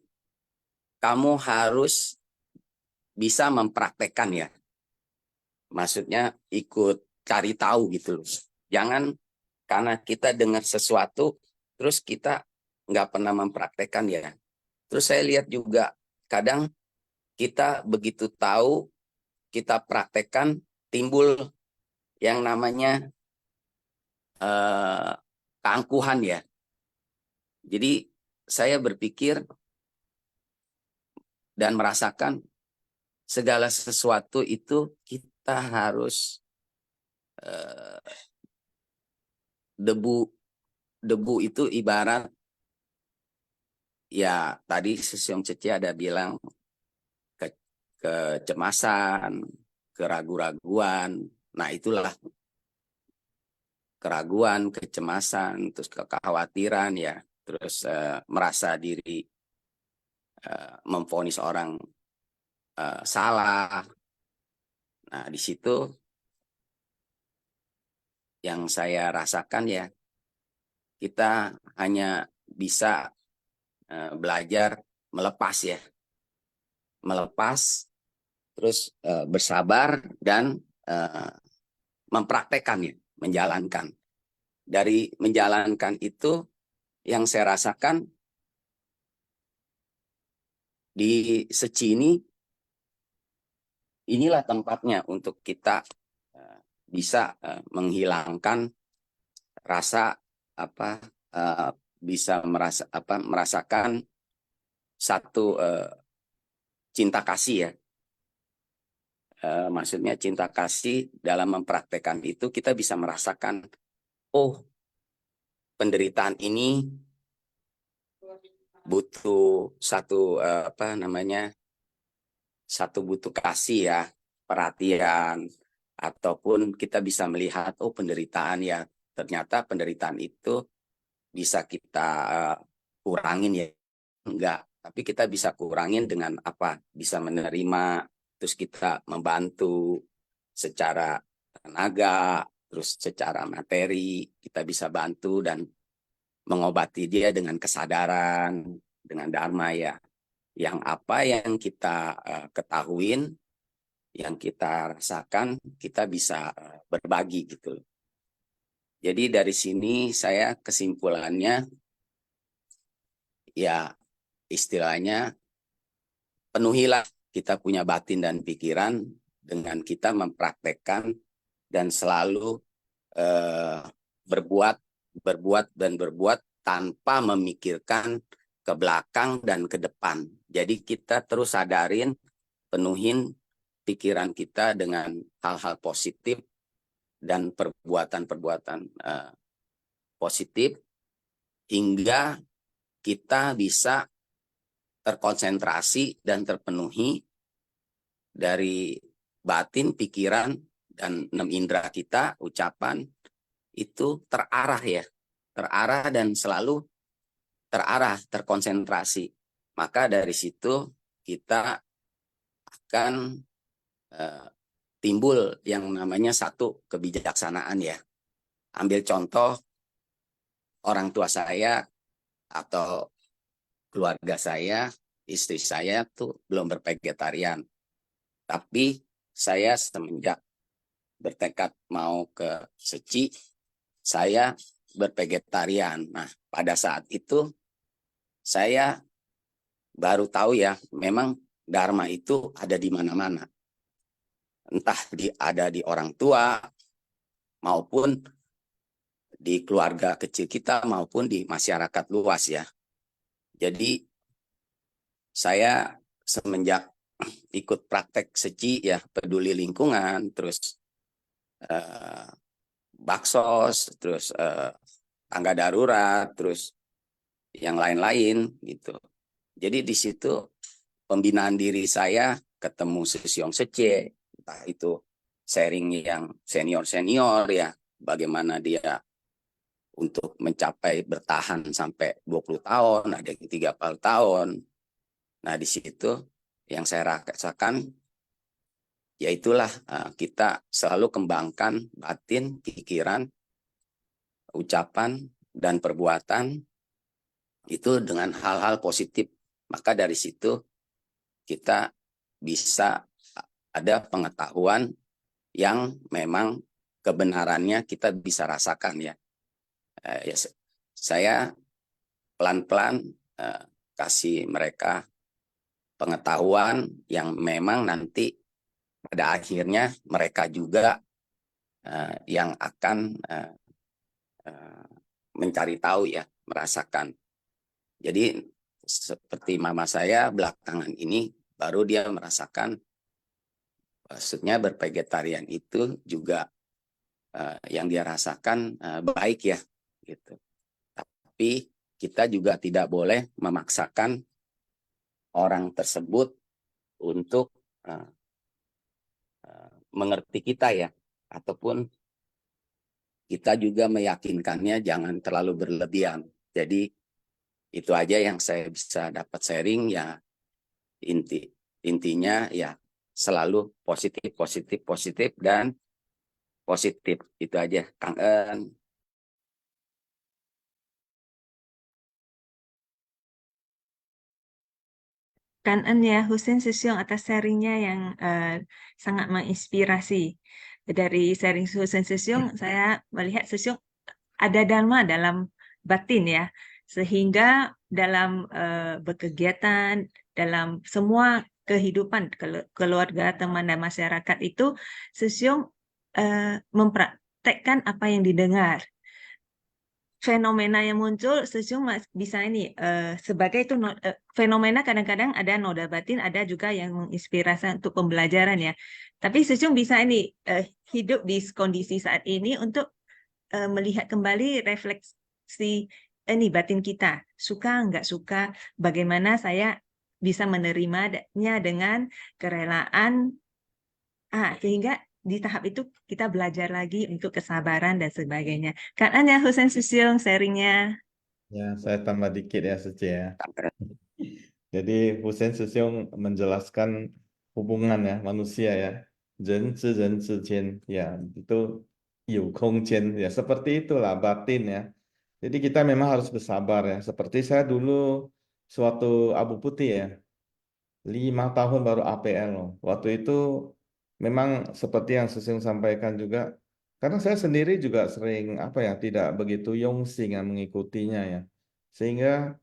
kamu harus bisa mempraktekkan ya. Maksudnya ikut cari tahu gitu loh. Jangan karena kita dengar sesuatu, terus kita nggak pernah mempraktekkan ya. Terus saya lihat juga, kadang kita begitu tahu, kita praktekkan, timbul yang namanya keangkuhan ya. Jadi saya berpikir dan merasakan segala sesuatu itu kita harus debu itu ibarat ya, tadi Sesiong Ceci ada bilang kecemasan, keraguan-raguan. Nah, itulah keraguan, kecemasan, terus kekhawatiran ya, terus merasa diri memvonis orang salah. Nah, di situ yang saya rasakan ya, kita hanya bisa belajar melepas ya, melepas, terus bersabar dan mempraktekkan ya, menjalankan. Dari menjalankan itu yang saya rasakan di Seci inilah tempatnya untuk kita bisa menghilangkan rasa bisa merasakan satu cinta kasih ya. Maksudnya cinta kasih dalam mempraktekkan itu kita bisa merasakan, oh, penderitaan ini butuh satu satu butuh kasih ya, perhatian, ataupun kita bisa melihat, oh, penderitaan ya, ternyata penderitaan itu bisa kita kurangin ya, enggak, tapi kita bisa kurangin dengan apa, bisa menerima, terus kita membantu secara tenaga, terus secara materi, kita bisa bantu dan mengobati dia dengan kesadaran, dengan dharma ya. Yang apa yang kita ketahuin, yang kita rasakan, kita bisa berbagi gitu. Jadi dari sini saya kesimpulannya, ya istilahnya, penuhilah kita punya batin dan pikiran dengan kita mempraktekkan dan selalu berbuat tanpa memikirkan ke belakang dan ke depan. Jadi kita terus sadarin, penuhin pikiran kita dengan hal-hal positif dan perbuatan-perbuatan positif hingga kita bisa terkonsentrasi dan terpenuhi dari batin, pikiran, dan 6 indera kita, ucapan, itu terarah ya. Terarah dan selalu terarah, terkonsentrasi. Maka dari situ kita akan timbul yang namanya satu kebijaksanaan ya. Ambil contoh orang tua saya atau keluarga saya, istri saya tuh belum bervegetarian. Tapi saya semenjak bertekad mau ke Seci, saya bervegetarian. Nah, pada saat itu saya baru tahu ya, memang Dharma itu ada di mana-mana. entah ada di orang tua maupun di keluarga kecil kita maupun di masyarakat luas ya. Jadi saya semenjak ikut praktek SECI ya, peduli lingkungan, terus baksos, terus tangga darurat, terus yang lain-lain gitu. Jadi di situ pembinaan diri saya ketemu Sesiong Sece, entah itu sharing yang senior-senior ya, bagaimana dia untuk mencapai bertahan sampai 20 tahun, ada yang 30 tahun. Nah, di situ yang saya rasakan yaitulah kita selalu kembangkan batin, pikiran, ucapan, dan perbuatan itu dengan hal-hal positif. Maka dari situ kita bisa ada pengetahuan yang memang kebenarannya kita bisa rasakan ya. Saya pelan-pelan kasih mereka pengetahuan yang memang nanti pada akhirnya mereka juga yang akan mencari tahu ya, merasakan. Jadi seperti mama saya belakangan ini baru dia merasakan, maksudnya bervegetarian itu juga yang dia rasakan baik ya gitu. Tapi kita juga tidak boleh memaksakan orang tersebut untuk mengerti kita ya, ataupun kita juga meyakinkannya jangan terlalu berlebihan. Jadi itu aja yang saya bisa dapat sharing ya, intinya ya selalu positif dan positif. Itu aja Kang En. Kang En ya, Husin Sesiong atas sharingnya yang sangat menginspirasi. Dari sharing Husin Sesiong, saya melihat Sesiong ada dharma dalam batin ya, sehingga dalam berkegiatan, dalam semua kehidupan keluarga, teman dan masyarakat itu, Sesiong mempraktekkan apa yang didengar. Fenomena yang muncul Sesiong bisa ini sebagai itu fenomena kadang-kadang ada noda batin, ada juga yang menginspirasi untuk pembelajaran ya. Tapi Sesiong bisa ini hidup di kondisi saat ini untuk melihat kembali refleksi ini batin kita, suka nggak suka, bagaimana saya bisa menerimanya dengan kerelaan, sehingga di tahap itu kita belajar lagi untuk kesabaran dan sebagainya. Kak Anya Husen Susiung sharingnya. Ya, saya tambah dikit ya Sece ya. Jadi Hussein Sesiong menjelaskan hubungan ya manusia ya, 人之间 ya itu 有空间 ya, seperti itulah batin ya. Jadi kita memang harus bersabar ya. Seperti saya dulu suatu Abu Putih ya, 5 tahun baru APL loh. Waktu itu memang seperti yang Sesiong sampaikan juga, karena saya sendiri juga sering apa ya, tidak begitu yongxing ya mengikutinya ya, sehingga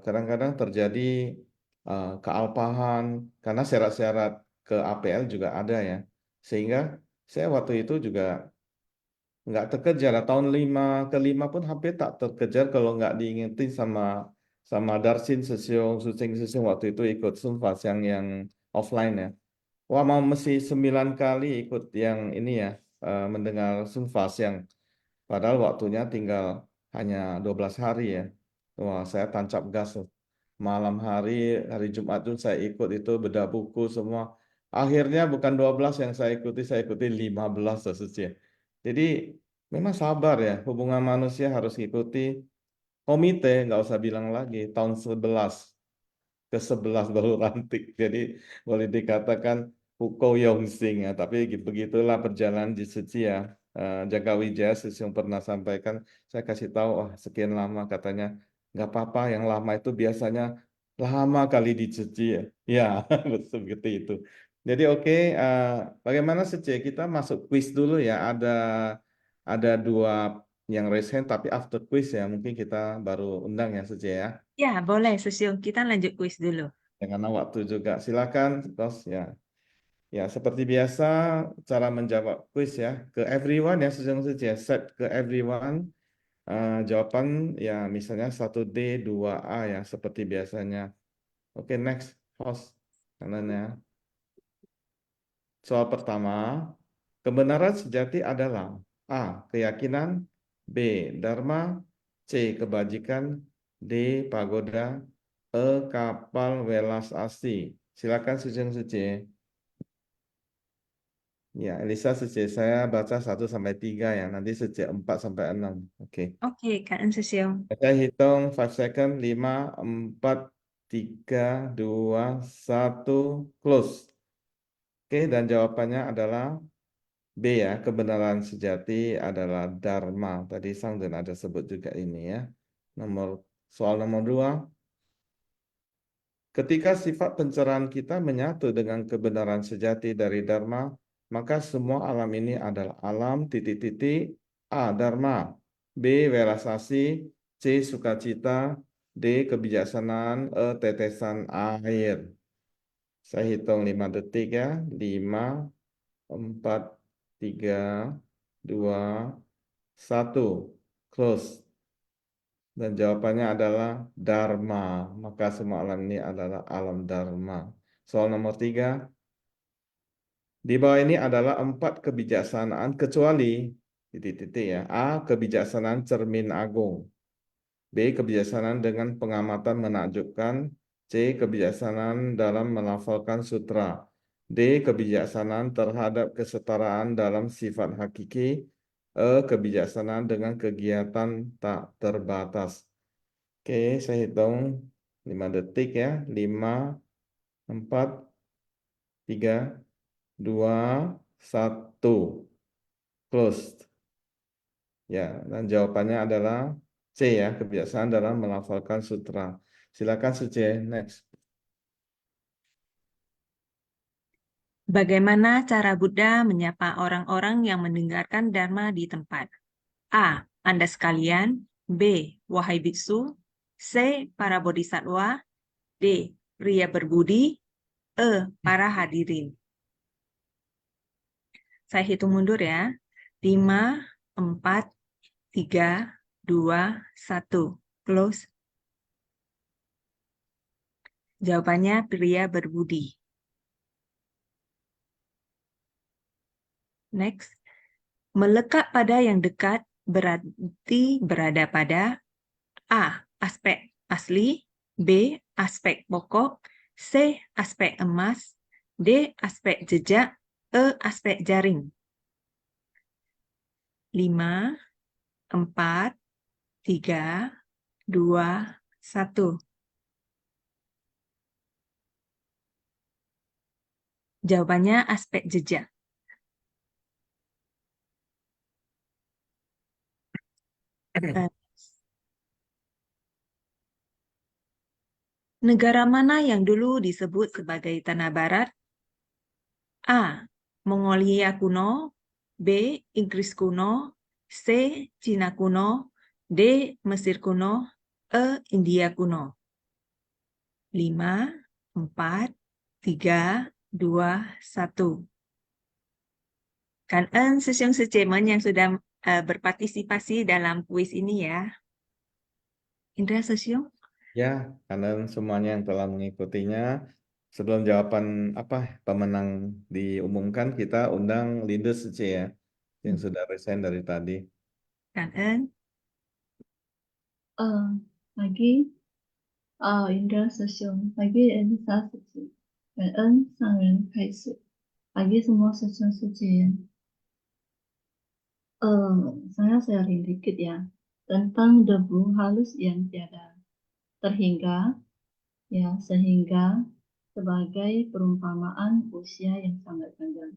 kadang-kadang terjadi kealpahan karena syarat-syarat ke APL juga ada ya, sehingga saya waktu itu juga nggak terkejar. Tahun kelima pun hampir tak terkejar kalau nggak diingetin sama Darsin Sesiong, Suseng Sesiong waktu itu ikut Sunfas yang offline ya. Wah, mau mesti 9 kali ikut yang ini ya, mendengar Sunfas yang padahal waktunya tinggal hanya 12 hari ya. Wah, saya tancap gas tuh. Malam hari Jumat tuh saya ikut itu bedah buku semua. Akhirnya bukan 12 yang saya ikuti 15 sesuai. Jadi memang sabar ya, hubungan manusia harus ikuti komite, nggak usah bilang lagi, tahun 11 ke 11 baru rantik. Jadi boleh dikatakan Hukou Yongsing ya, tapi begitulah perjalanan di Suci ya. Jaga Wijaya yang pernah sampaikan, saya kasih tahu, oh sekian lama katanya, nggak apa-apa, yang lama itu biasanya lama kali di Suci ya. Ya, betul begitu itu. Jadi oke, bagaimana Suci? Kita masuk quiz dulu ya. Ada 2 yang raise hand, tapi after quiz ya mungkin kita baru undang ya Suci ya. Ya, boleh Susiung. Kita lanjut kuis dulu. Ya, karena waktu juga. Silakan, Bos ya. Ya, seperti biasa cara menjawab kuis ya ke everyone ya, sejauh saja set ke everyone. Jawaban ya misalnya 1D 2A ya seperti biasanya. Oke, next host kanan ya. Soal pertama, kebenaran sejati adalah A. Keyakinan, B. Dharma, C. Kebajikan, D. Pagoda, E. Kapal welas asih. Silakan Sujung Suci. Ya, Elisa Suci. Saya baca 1 sampai 3 ya. Nanti Suci 4 sampai 6. Oke. Oke, Kak An Sesiong. Saya hitung 5 second. 5, 4, 3, 2, 1. Close. Oke, dan jawabannya adalah B ya, kebenaran sejati adalah Dharma. Tadi Sang dan ada sebut juga ini ya. Soal nomor 2. Ketika sifat pencerahan kita menyatu dengan kebenaran sejati dari Dharma, maka semua alam ini adalah alam titik-titik A. Dharma, B. welas asih, C. sukacita, D. kebijaksanaan, E. tetesan air. Saya hitung 5 detik ya. 5, 4, 3, 2, 1. Close. Dan jawabannya adalah Dharma. Maka semua alam ini adalah alam Dharma. Soal nomor 3. Di bawah ini adalah 4 kebijaksanaan kecuali titik-titik ya. A. Kebijaksanaan cermin agung. B. Kebijaksanaan dengan pengamatan menakjubkan. C. Kebijaksanaan dalam melafalkan sutra. D. Kebijaksanaan terhadap kesetaraan dalam sifat hakiki. E. Kebijaksanaan dengan kegiatan tak terbatas. Oke, saya hitung 5 detik ya. 5, 4, 3, 2, 1. Closed. Ya, dan jawabannya adalah C ya, kebiasaan dalam melafalkan sutra. Silakan Suci, next. Bagaimana cara Buddha menyapa orang-orang yang mendengarkan Dharma di tempat? A. Anda sekalian. B. Wahai biksu. C. Para bodhisatwa. D. Pria berbudi. E. Para hadirin. Saya hitung mundur ya. 5, 4, 3, 2, 1. Close. Jawabannya pria berbudi. Next. Melekat pada yang dekat berarti berada pada A. Aspek asli. B. Aspek pokok. C. Aspek emas. D. Aspek jejak. E. Aspek jaring. 5, 4, 3, 2, 1. Jawabannya aspek jejak. Negara mana yang dulu disebut sebagai Tanah Barat? A. Mongolia kuno. B. Inggris kuno. C. Cina kuno. D. Mesir kuno. E. India kuno. 5, 4, 3, 2, 1. Kan Sesiong Secemen yang sudah berpartisipasi dalam kuis ini ya. Indra Sesiong. Ya, karena semuanya yang telah mengikutinya. Sebelum jawaban pemenang diumumkan, kita undang Linda Suci ya, yang sudah resign dari tadi. Kan Pagi, Indra Sesiong. Pagi, Elisa Suci.感恩上人开始. Pagi semua Sesiong Suci ya. Saya sharing dikit ya tentang debu halus yang tiada terhingga ya, sehingga sebagai perumpamaan usia yang sangat panjang.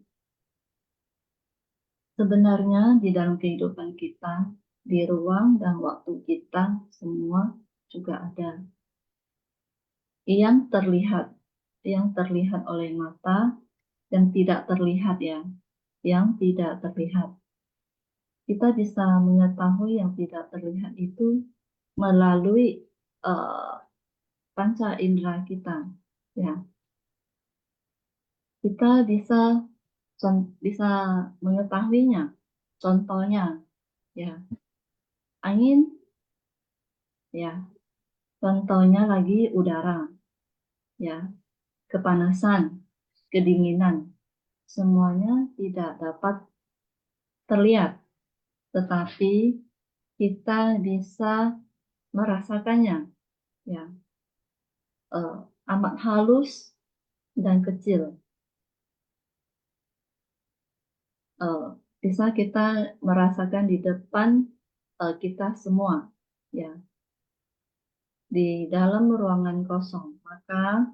Sebenarnya di dalam kehidupan kita, di ruang dan waktu kita semua juga ada yang terlihat oleh mata dan tidak terlihat ya, yang tidak terlihat. Kita bisa mengetahui yang tidak terlihat itu melalui panca indera kita ya. kita bisa mengetahuinya. Contohnya, ya, angin, ya, contohnya lagi udara, ya, kepanasan, kedinginan, semuanya tidak dapat terlihat, tetapi kita bisa merasakannya, ya, amat halus dan kecil. Bisa kita merasakan di depan kita semua, ya, di dalam ruangan kosong. Maka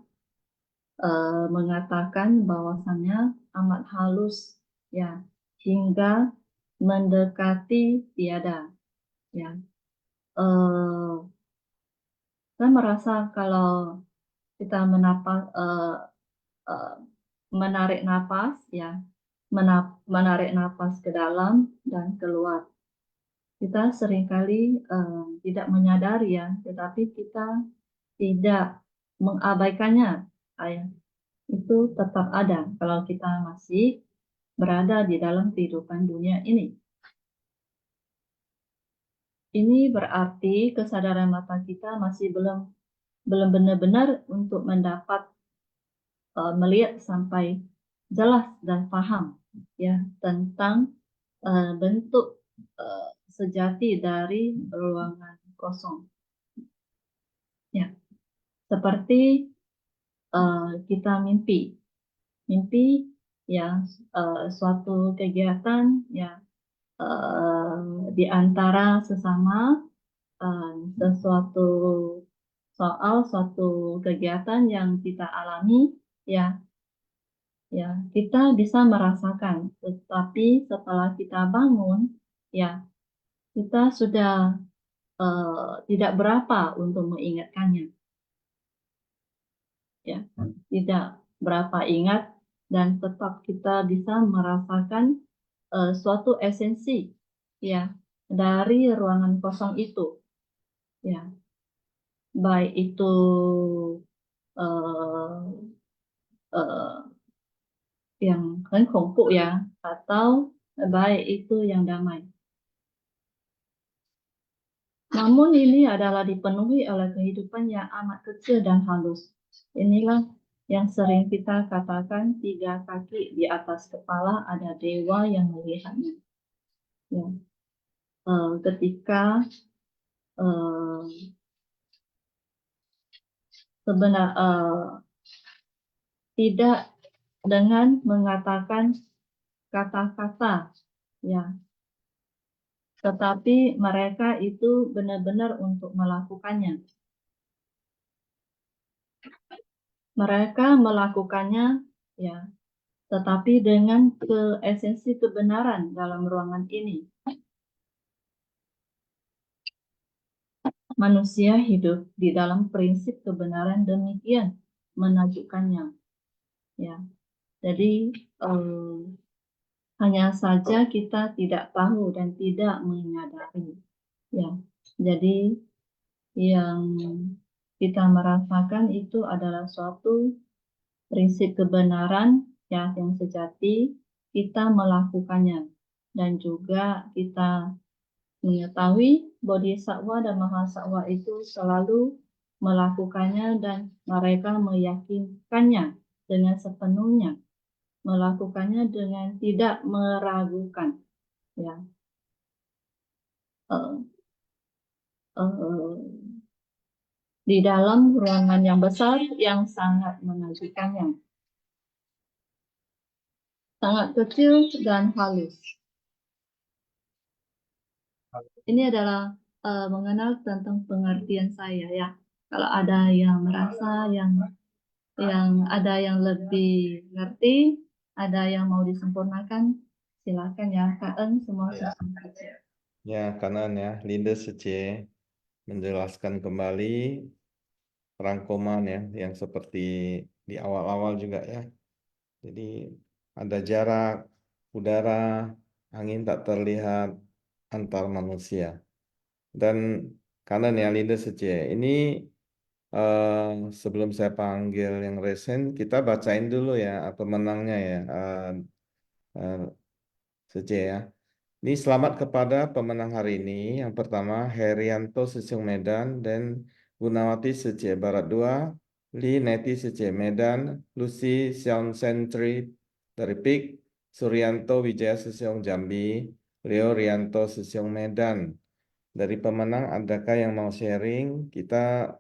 mengatakan bahwasannya amat halus, ya, hingga mendekati tiada, ya. Saya merasa kalau kita menarik napas, ya, menarik napas ke dalam dan keluar. Kita seringkali tidak menyadari, ya, tetapi kita tidak mengabaikannya. Itu tetap ada kalau kita masih berada di dalam kehidupan dunia ini. Ini berarti kesadaran mata kita masih belum benar-benar untuk mendapat melihat sampai jelas dan paham, ya, tentang bentuk sejati dari ruangan kosong. Ya, seperti kita mimpi, ya, suatu kegiatan, ya, di antara sesama, sesuatu soal suatu kegiatan yang kita alami, ya, kita bisa merasakan, tetapi setelah kita bangun, ya, kita sudah tidak berapa untuk mengingatkannya, ya, tidak berapa ingat, dan tetap kita bisa merasakan suatu esensi, ya, dari ruangan kosong itu, ya, baik itu yang khủng ya, atau baik itu yang damai. Namun ini adalah dipenuhi oleh kehidupan yang amat kecil dan halus. Inilah yang sering kita katakan 3 kaki di atas kepala ada dewa yang melihatnya. Ya. Ketika tidak dengan mengatakan kata-kata, ya, tetapi mereka itu benar-benar untuk melakukannya. Mereka melakukannya, ya, tetapi dengan esensi kebenaran dalam ruangan ini. Manusia hidup di dalam prinsip kebenaran demikian menunjukkannya, ya. Jadi hanya saja kita tidak tahu dan tidak menyadari, ya. Jadi yang kita merasakan itu adalah suatu prinsip kebenaran, ya, yang sejati, kita melakukannya, dan juga kita mengetahui Bodhisattva dan Mahasatwa itu selalu melakukannya dan mereka meyakinkannya dengan sepenuhnya, melakukannya dengan tidak meragukan, ya. Di dalam ruangan yang besar yang sangat menakjubkannya, sangat kecil dan halus. Ini adalah mengenal tentang pengertian saya, ya. Kalau ada yang merasa yang ada yang lebih ngerti, ada yang mau disempurnakan, silakan, ya. Kak semua Ya. sesuai. Ya, kanan, ya, Linda Sece menjelaskan kembali rangkuman, ya, yang seperti di awal-awal juga, ya. Jadi ada jarak, udara, angin tak terlihat antar manusia. Dan kanan, ya, Linda Sece, ini Sebelum saya panggil yang resen, kita bacain dulu ya pemenangnya ya, eh, Sece ya. Ini selamat kepada pemenang hari ini. Yang pertama Herianto Sesiung Medan dan Gunawati Sece Barat 2, Li Neti Sece Medan, Lucy Xiao Sentri dari PIK, Suryanto Wijaya Sesiung Jambi, Leo Rianto Sesiung Medan. Dari pemenang adakah yang mau sharing? Kita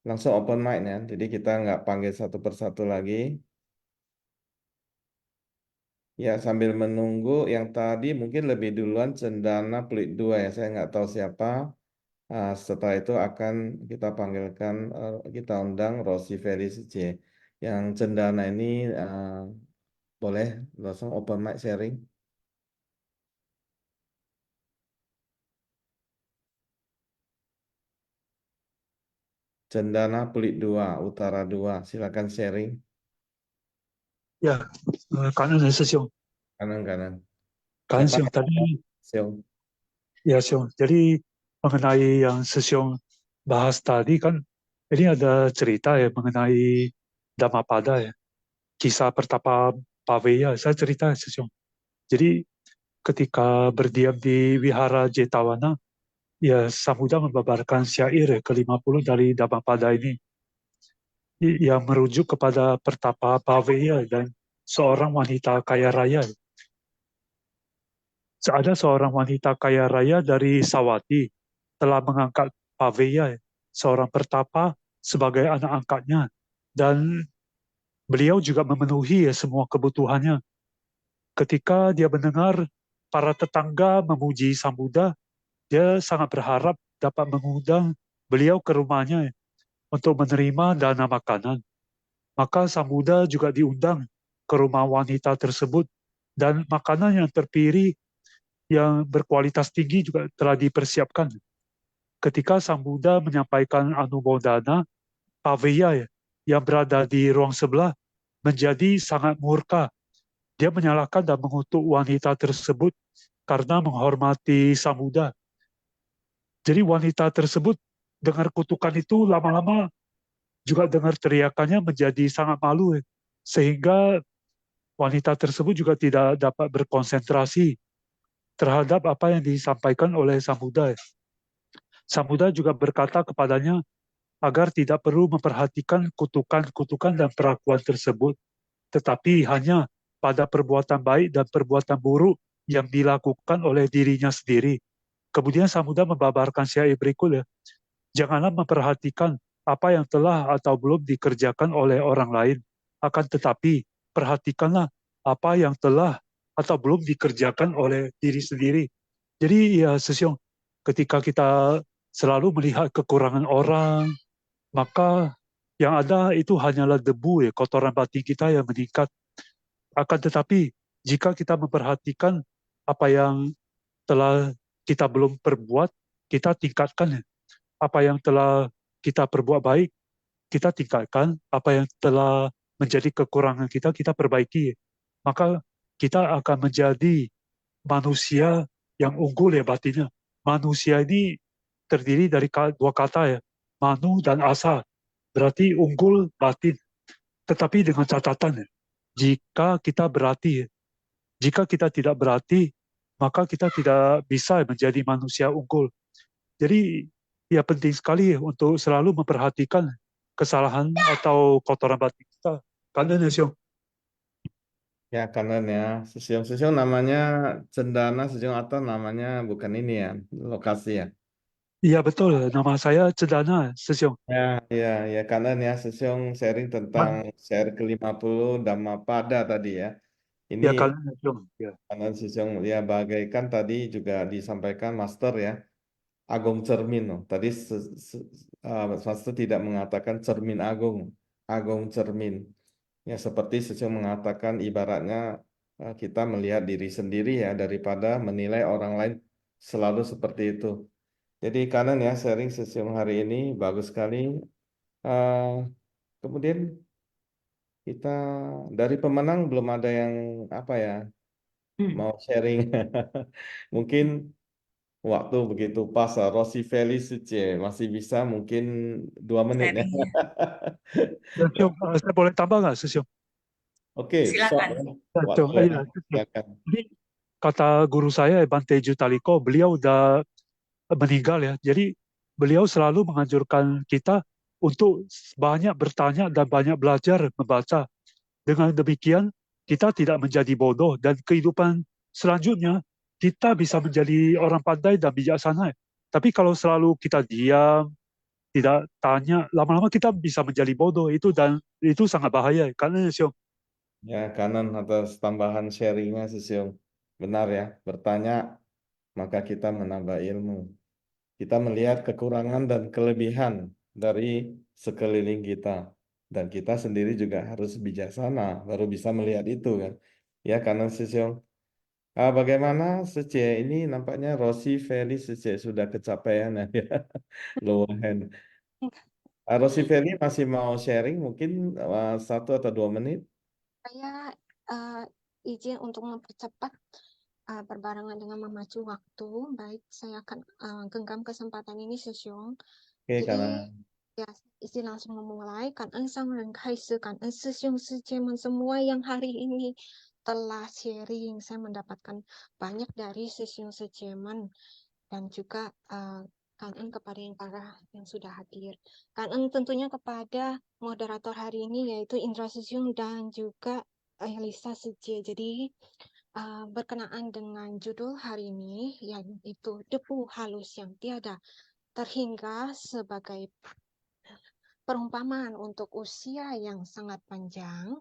langsung open mic ya. Jadi kita nggak panggil satu persatu lagi. Ya, sambil menunggu yang tadi mungkin lebih duluan Cendana Pelik 2 ya. Saya nggak tahu siapa. Setelah itu akan kita panggilkan, kita undang Rosi Felice. Yang Cendana ini boleh langsung open mic sharing. Cendana Pelik 2, Utara 2. Silakan sharing. Ya, kanan ya, Siung. Kanan-kanan. Kanan Siapa? Siung tadi, Siung. ya Siung. Jadi mengenai yang Siung bahas tadi kan, ini ada cerita ya mengenai Dhammapada ya, kisah pertapa Paveya. Saya cerita Siung. Jadi ketika berdiam di Wihara Jetawana, ya Samudra membabarkan syair ya, ke-50 dari Dhammapada ini, yang merujuk kepada pertapa Paveya dan seorang wanita kaya raya. Ada seorang wanita kaya raya dari Sawati telah mengangkat Paveya, seorang pertapa, sebagai anak angkatnya, dan beliau juga memenuhi semua kebutuhannya. Ketika dia mendengar para tetangga memuji Sambuddha, dia sangat berharap dapat mengundang beliau ke rumahnya untuk menerima dana makanan. Maka Sambuddha juga diundang ke rumah wanita tersebut, dan makanan yang terpilih yang berkualitas tinggi juga telah dipersiapkan. Ketika Sang Buddha menyampaikan anumodana, Paveya yang berada di ruang sebelah menjadi sangat murka. Dia menyalahkan dan mengutuk wanita tersebut karena menghormati Sang Buddha. Jadi wanita tersebut dengar kutukan itu, lama-lama juga dengar teriakannya, menjadi sangat malu. Sehingga wanita tersebut juga tidak dapat berkonsentrasi terhadap apa yang disampaikan oleh Sang Buddha. Sang Buddha juga berkata kepadanya agar tidak perlu memperhatikan kutukan-kutukan dan perlakuan tersebut, tetapi hanya pada perbuatan baik dan perbuatan buruk yang dilakukan oleh dirinya sendiri. Kemudian Sang Buddha membabarkan syair berikut ya. Janganlah memperhatikan apa yang telah atau belum dikerjakan oleh orang lain, akan tetapi perhatikanlah apa yang telah atau belum dikerjakan oleh diri sendiri. Jadi ya Sesiong, ketika kita selalu melihat kekurangan orang, maka yang ada itu hanyalah debu ya, kotoran batin kita yang meningkat. Akan tetapi jika kita memperhatikan apa yang telah kita belum perbuat, kita tingkatkan. Apa yang telah kita perbuat baik, kita tingkatkan. Apa yang telah menjadi kekurangan kita, kita perbaiki. Maka kita akan menjadi manusia yang unggul ya batinnya. Manusia ini terdiri dari dua kata ya, manu dan asa. Berarti unggul batin. Tetapi dengan catatan ya, jika kita berarti, jika kita tidak berarti, maka kita tidak bisa menjadi manusia unggul. Jadi ya penting sekali untuk selalu memperhatikan kesalahan atau kotoran batin kita. Karena Nesyo, Ya, kanan ya. Sesiung namanya Cendana Sesiung atau namanya bukan ini ya, lokasi ya. iya betul, nama saya Cedana Sesiong. Ya, kanan ya. Sesiung sharing tentang share ke-50 Dhammapada tadi ya. Ini Ya karena Nesyo. Ya. kanan Sesiung ya, bagaikan tadi juga disampaikan Master ya. Agung cermin. Tadi Master tidak mengatakan cermin agung, agung cermin. Ya seperti Sesiung mengatakan ibaratnya kita melihat diri sendiri ya daripada menilai orang lain, selalu seperti itu. Jadi kanan ya sharing Sesiung hari ini bagus sekali. Kemudian kita dari pemenang belum ada yang apa ya mau sharing. Mungkin waktu begitu pas. Rossi Felicity masih bisa mungkin 2 menit ya. Sharing ya. Sesium, saya boleh tambah nggak, Sesium? Oke, Silakan. waktu Iya, Sesium. silakan. Jadi kata guru saya Bante Jutaliko, beliau udah meninggal ya. Jadi beliau selalu menganjurkan kita untuk banyak bertanya dan banyak belajar membaca. Dengan demikian, kita tidak menjadi bodoh dan kehidupan selanjutnya kita bisa menjadi orang pandai dan bijaksana. Tapi kalau selalu kita diam, tidak tanya, lama-lama kita bisa menjadi bodoh dan itu sangat bahaya. Karena Siong, Ya, kanan atas tambahan sharingnya Sesiung. Benar ya, bertanya maka kita menambah ilmu. Kita melihat kekurangan dan kelebihan dari sekeliling kita. Dan kita sendiri juga harus bijaksana, baru bisa melihat itu kan. Ya, kanan Sesiung. Bagaimana Sece ini nampaknya Rossi Feli Sece sudah kecapean ya. Low hand. Rossi Feli masih mau sharing mungkin 1 atau 2 menit. Saya izin untuk mempercepat berbarengan dengan memacu waktu. Baik, saya akan genggam kesempatan ini, Sesiong. Oke, Jadi, karena ya, izin langsung memulai. Kan Sang Ren Kaisi, kan Sesiong Sejemen semua yang hari ini telah sharing. Saya mendapatkan banyak dari Sesiong Sejemen dan juga Kan kepada yang sudah hadir. Kan tentunya kepada moderator hari ini yaitu Indra Sesiung dan juga Elisa Seje. Jadi berkenaan dengan judul hari ini yaitu debu halus yang tiada terhingga sebagai perumpamaan untuk usia yang sangat panjang.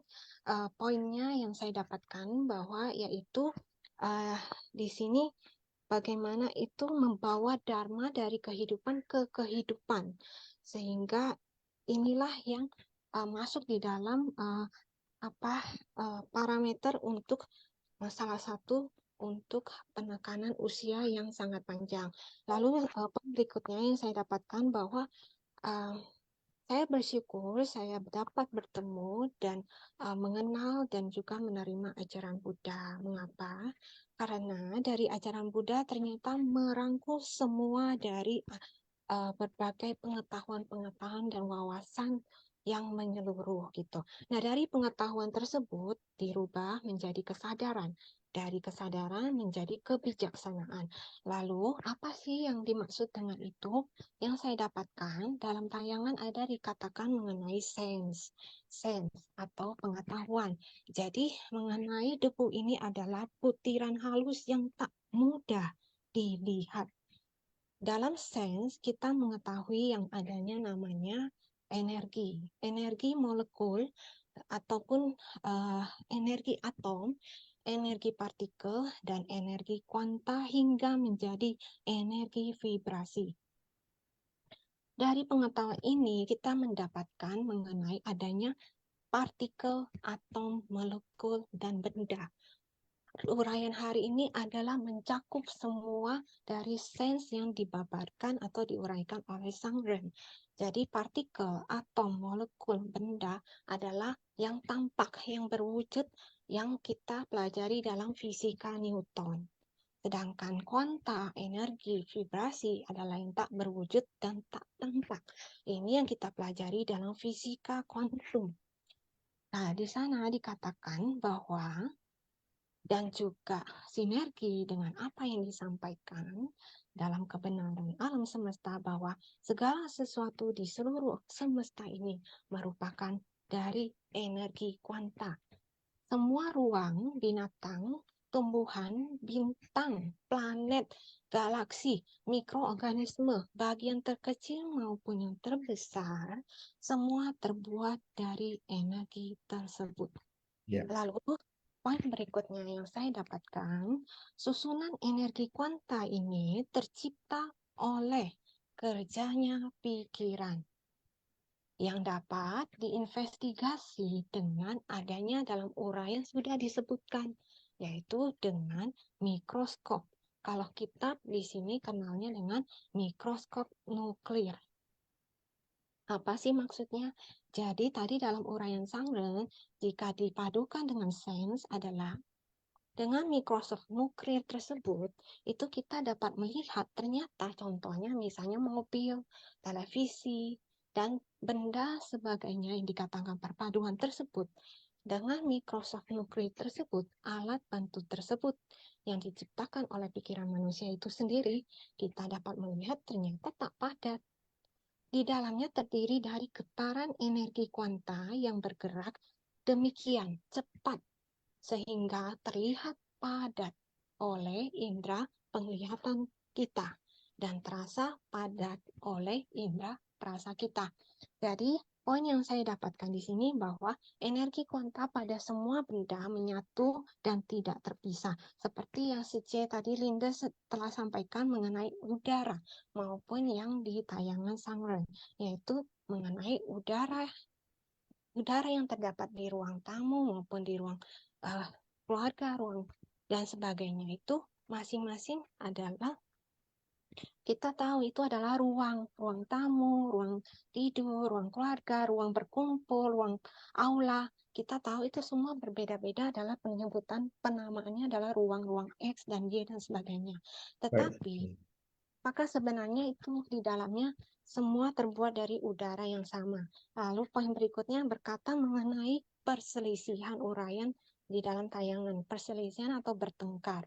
Poinnya yang saya dapatkan bahwa yaitu di sini bagaimana itu membawa dharma dari kehidupan ke kehidupan, sehingga inilah yang masuk di dalam parameter untuk salah satu untuk penekanan usia yang sangat panjang. Lalu berikutnya yang saya dapatkan bahwa saya bersyukur saya dapat bertemu dan mengenal dan juga menerima ajaran Buddha. Mengapa? Karena dari ajaran Buddha ternyata merangkul semua dari berbagai pengetahuan-pengetahuan dan wawasan yang menyeluruh gitu. Nah, dari pengetahuan tersebut dirubah menjadi kesadaran. Dari kesadaran menjadi kebijaksanaan. Lalu, apa sih yang dimaksud dengan itu? Yang saya dapatkan dalam tayangan ada dikatakan mengenai sense atau pengetahuan. Jadi, mengenai debu ini adalah butiran halus yang tak mudah dilihat. Dalam sense, kita mengetahui yang adanya namanya energi molekul ataupun energi atom, energi partikel, dan energi kuanta hingga menjadi energi vibrasi. Dari pengetahuan ini, kita mendapatkan mengenai adanya partikel, atom, molekul, dan benda. Uraian hari ini adalah mencakup semua dari sense yang dibabarkan atau diuraikan oleh Sang Ren. Jadi partikel, atom, molekul, benda adalah yang tampak, yang berwujud, yang kita pelajari dalam fisika Newton. Sedangkan kuanta, energi, vibrasi adalah yang tak berwujud dan tak tampak. Ini yang kita pelajari dalam fisika kuantum. Nah, di sana dikatakan bahwa dan juga sinergi dengan apa yang disampaikan dalam kebenaran alam semesta bahwa segala sesuatu di seluruh semesta ini merupakan dari energi kuanta. Semua ruang, binatang, tumbuhan, bintang, planet, galaksi, mikroorganisme, bagian terkecil maupun yang terbesar, semua terbuat dari energi tersebut. Ya. Lalu, poin berikutnya yang saya dapatkan, susunan energi kuanta ini tercipta oleh kerjanya pikiran yang dapat diinvestigasi dengan adanya dalam uraian sudah disebutkan, yaitu dengan mikroskop. Kalau kita di sini kenalnya dengan mikroskop nuklir. Apa sih maksudnya? Jadi tadi dalam uraian Sang Ren, jika dipadukan dengan sense adalah Dengan Microsoft nuklir tersebut, itu kita dapat melihat ternyata contohnya misalnya mobil, televisi, dan benda sebagainya yang dikatakan perpaduan tersebut. Dengan Microsoft nuklir tersebut, alat bantu tersebut yang diciptakan oleh pikiran manusia itu sendiri, kita dapat melihat ternyata tak padat. Di dalamnya terdiri dari getaran energi kuanta yang bergerak demikian cepat sehingga terlihat padat oleh indera penglihatan kita dan terasa padat oleh indera perasa kita. Jadi, poin yang saya dapatkan di sini bahwa energi kuanta pada semua benda menyatu dan tidak terpisah. Seperti yang si C tadi Linda telah sampaikan mengenai udara maupun yang di tayangan Sangren, yaitu mengenai udara yang terdapat di ruang tamu maupun di ruang keluarga, ruang dan sebagainya itu masing-masing adalah kita tahu itu adalah ruang tamu, ruang tidur, ruang keluarga, ruang berkumpul, ruang aula. Kita tahu itu semua berbeda-beda adalah penyebutan penamaannya adalah ruang-ruang X dan Y dan sebagainya. Tetapi maka sebenarnya itu di dalamnya semua terbuat dari udara yang sama. Lalu poin berikutnya berkata mengenai perselisihan uraian di dalam tayangan, perselisihan atau bertengkar.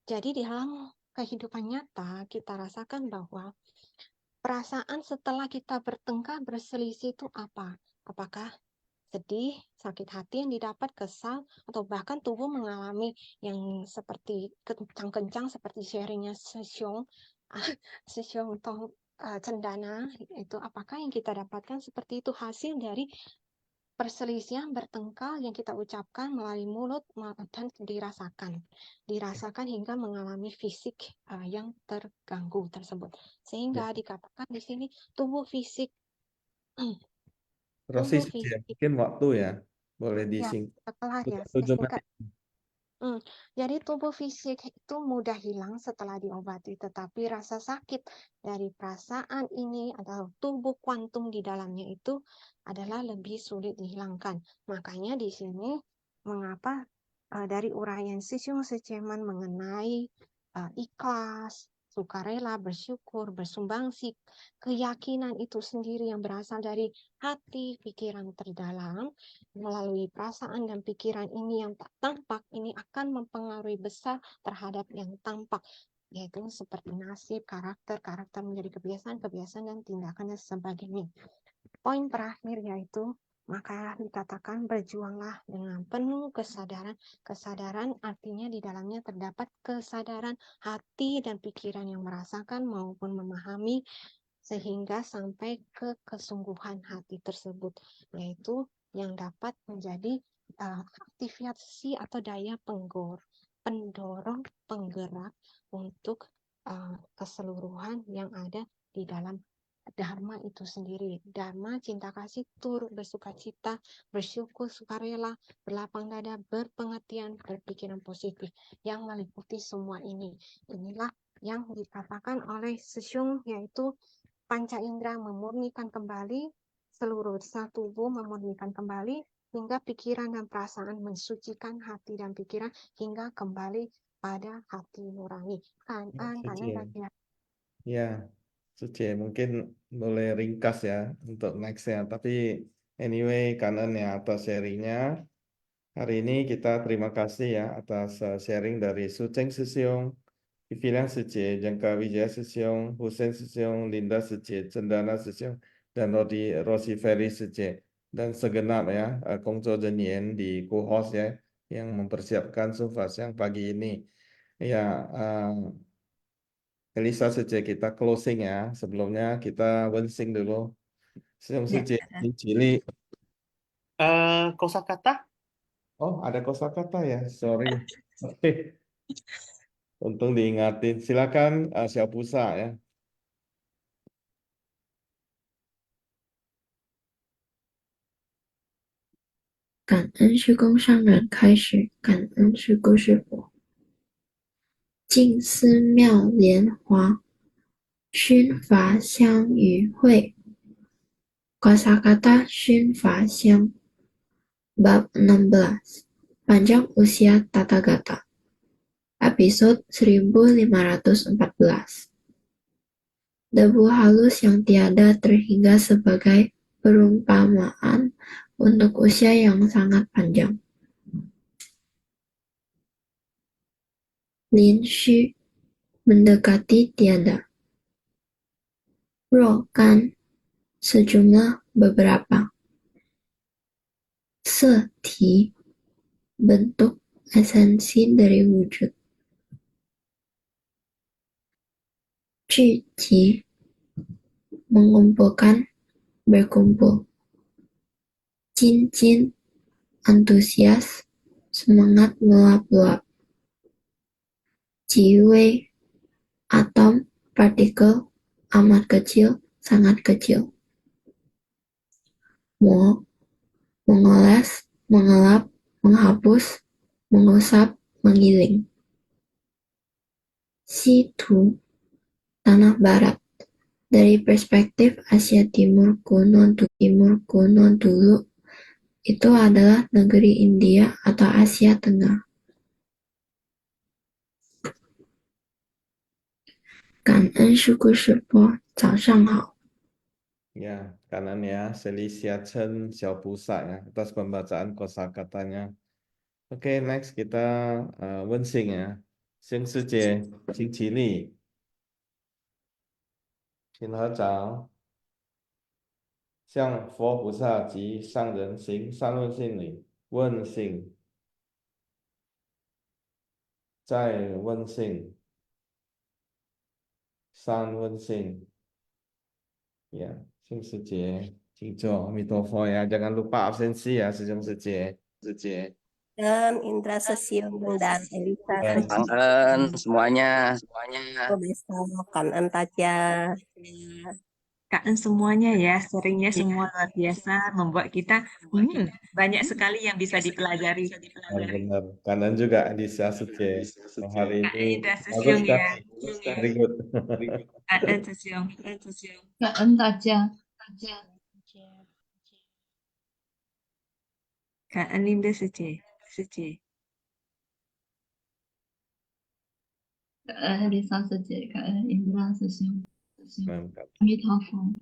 Jadi di dalam kehidupan nyata kita rasakan bahwa perasaan setelah kita bertengkar, berselisih itu apa? Apakah sedih, sakit hati yang didapat, kesal, atau bahkan tubuh mengalami yang seperti kencang-kencang seperti sharingnya Sesiong Tong Cendana, itu apakah yang kita dapatkan seperti itu hasil dari perselisihan bertengkar yang kita ucapkan melalui mulut dan dirasakan hingga mengalami fisik yang terganggu tersebut, sehingga dikatakan di sini tubuh fisik Rosi tubuh saja, fisik mungkin waktu ya, boleh ya disingkat. setelah ya 7 singkat. menit. Jadi tubuh fisik itu mudah hilang setelah diobati, tetapi rasa sakit dari perasaan ini atau tubuh kuantum di dalamnya itu adalah lebih sulit dihilangkan. Makanya di sini mengapa dari uraian Sisiung Secheman mengenai ikhlas, sukarela, bersyukur, bersumbangsih, keyakinan itu sendiri yang berasal dari hati, pikiran terdalam, melalui perasaan dan pikiran ini yang tak tampak, ini akan mempengaruhi besar terhadap yang tampak, yaitu seperti nasib, karakter menjadi kebiasaan, dan tindakan dan sebagainya. Poin terakhir yaitu maka dikatakan berjuanglah dengan penuh kesadaran. Kesadaran artinya di dalamnya terdapat kesadaran hati dan pikiran yang merasakan maupun memahami sehingga sampai ke kesungguhan hati tersebut, yaitu yang dapat menjadi aktivasi atau daya pendorong, penggerak untuk keseluruhan yang ada di dalam Dharma itu sendiri. Dharma, cinta kasih, turut bersukacita, bersyukur, sukarela, berlapang dada, berpengertian, berpikiran positif yang meliputi semua ini. Inilah yang dikatakan oleh Sesiung, yaitu panca indera memurnikan kembali seluruh sel tubuh, memurnikan kembali hingga pikiran dan perasaan mensucikan hati dan pikiran hingga kembali pada hati nurani. Kalian bagian. Ya, Suci, mungkin boleh ringkas ya untuk next-nya. Tapi anyway, Kanan ya atas sharingnya. Hari ini kita terima kasih ya atas sharing dari Suceng Sesiong, Vivian Suci, Jangka Wijaya Sesiong, Hussein Sesiong, Linda Suci, Cendana Sesiong, dan Rosi Ferry Suci. Dan segenap ya Kongco Jenien di co-host ya yang mempersiapkan Sufas yang pagi ini. Ya, Elisa Suci kita closing ya. Sebelumnya kita wensing dulu. Sesiong Suci, Cili. Kosakata? Oh, ada kosakata ya. Sorry. Oke. Untung diingatin. Silakan Syapusa ya. 感恩是供上人开始，感恩是故事佛。静思妙莲华，熏法香与会。Kosakata Shun Fa Xiang Bab 16 Panjang usia Tathagata. Episode 1514. Debu halus yang tiada terhingga sebagai perumpamaan untuk usia yang sangat panjang. Lin Xu, mendekati tiada. Ro kan, sejumlah beberapa. Se ti, bentuk esensi dari wujud. Ju ji, mengumpulkan, berkumpul. Jin jin, antusias, semangat meluap-luap. Ji wei, atom, partikel, amat kecil, sangat kecil. Mo, mengoles, mengelap, menghapus, mengusap, menggiling. Si tu, tanah barat. Dari perspektif Asia Timur kuno dulu, itu adalah negeri India atau Asia Tengah. Kan'en syukur syukur, 早上好. Ya, kanan ya, Felicia Chen Xiaopusa ya, atas pembacaan kosakatanya. Oke, next kita Wensing ya. Xing Sijie, Qing Qili. Xin He Zhang. 向佛菩萨及上人行三问性礼，问性，再问性，三问性，ya, Xing Sijie, Cijo,阿弥陀佛ya, jangan lupa absensi ya, Xing Sijie. Dan Indra Sesium dan Elisa Kang Sesium. En semuanya. Besok Kanan Taja. Kak semuanya ya, seringnya semua luar biasa membuat kita banyak sekali yang bisa dipelajari. Benar, kanan juga Lisa Sijie. Hari Kak ini Indra bagus Sesium ya. sekali. Very good. Kak En Sesium. Kak Taja. Kak En Linda Sece. Kak Lisa Sejak, Kak Indra Sesium. Mantap. Amitofo.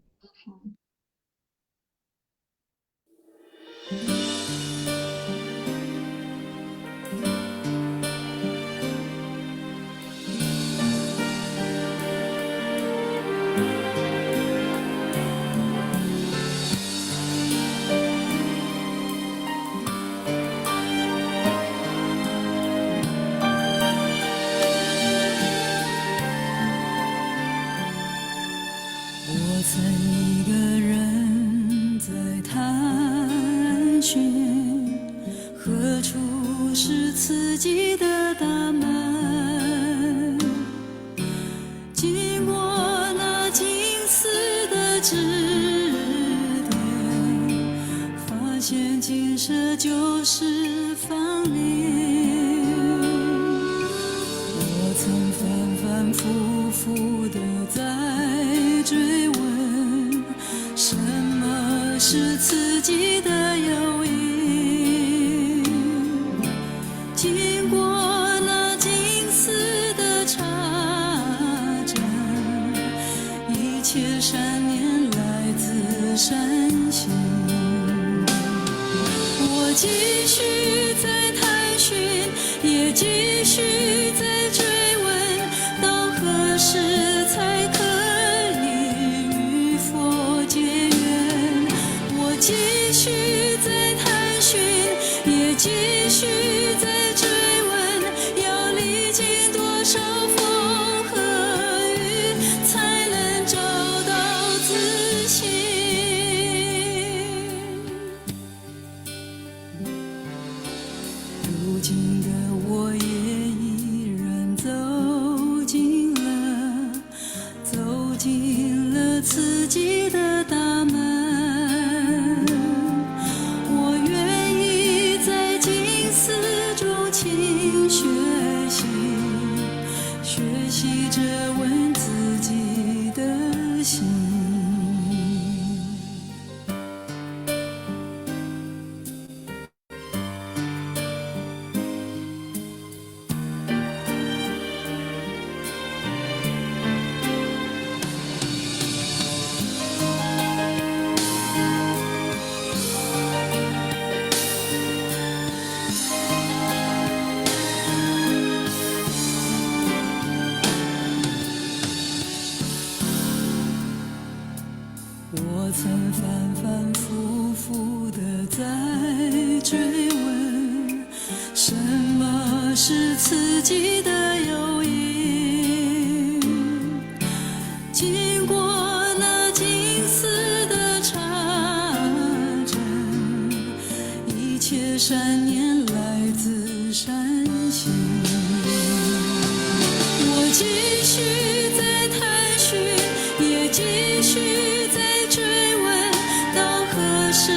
何时刺激的诱引，经过那金丝的插针，一切善念来自善心。我继续在探寻，也继续在追问，到何时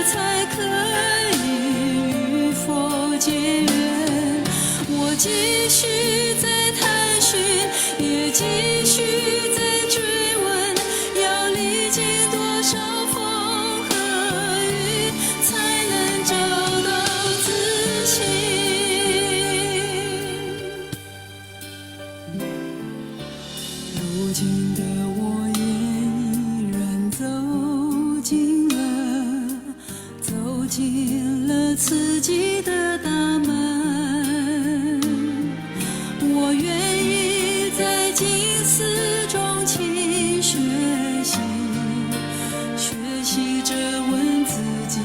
才可以与佛结缘？我继续在探寻，也继续在追问，要历经多少风和雨，才能找到自信？如今的我也依然走进了刺激的大门。我愿意在静思中勤学习着问自己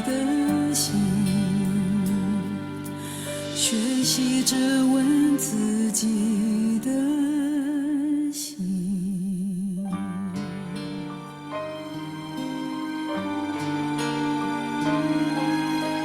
的心，学习着问自己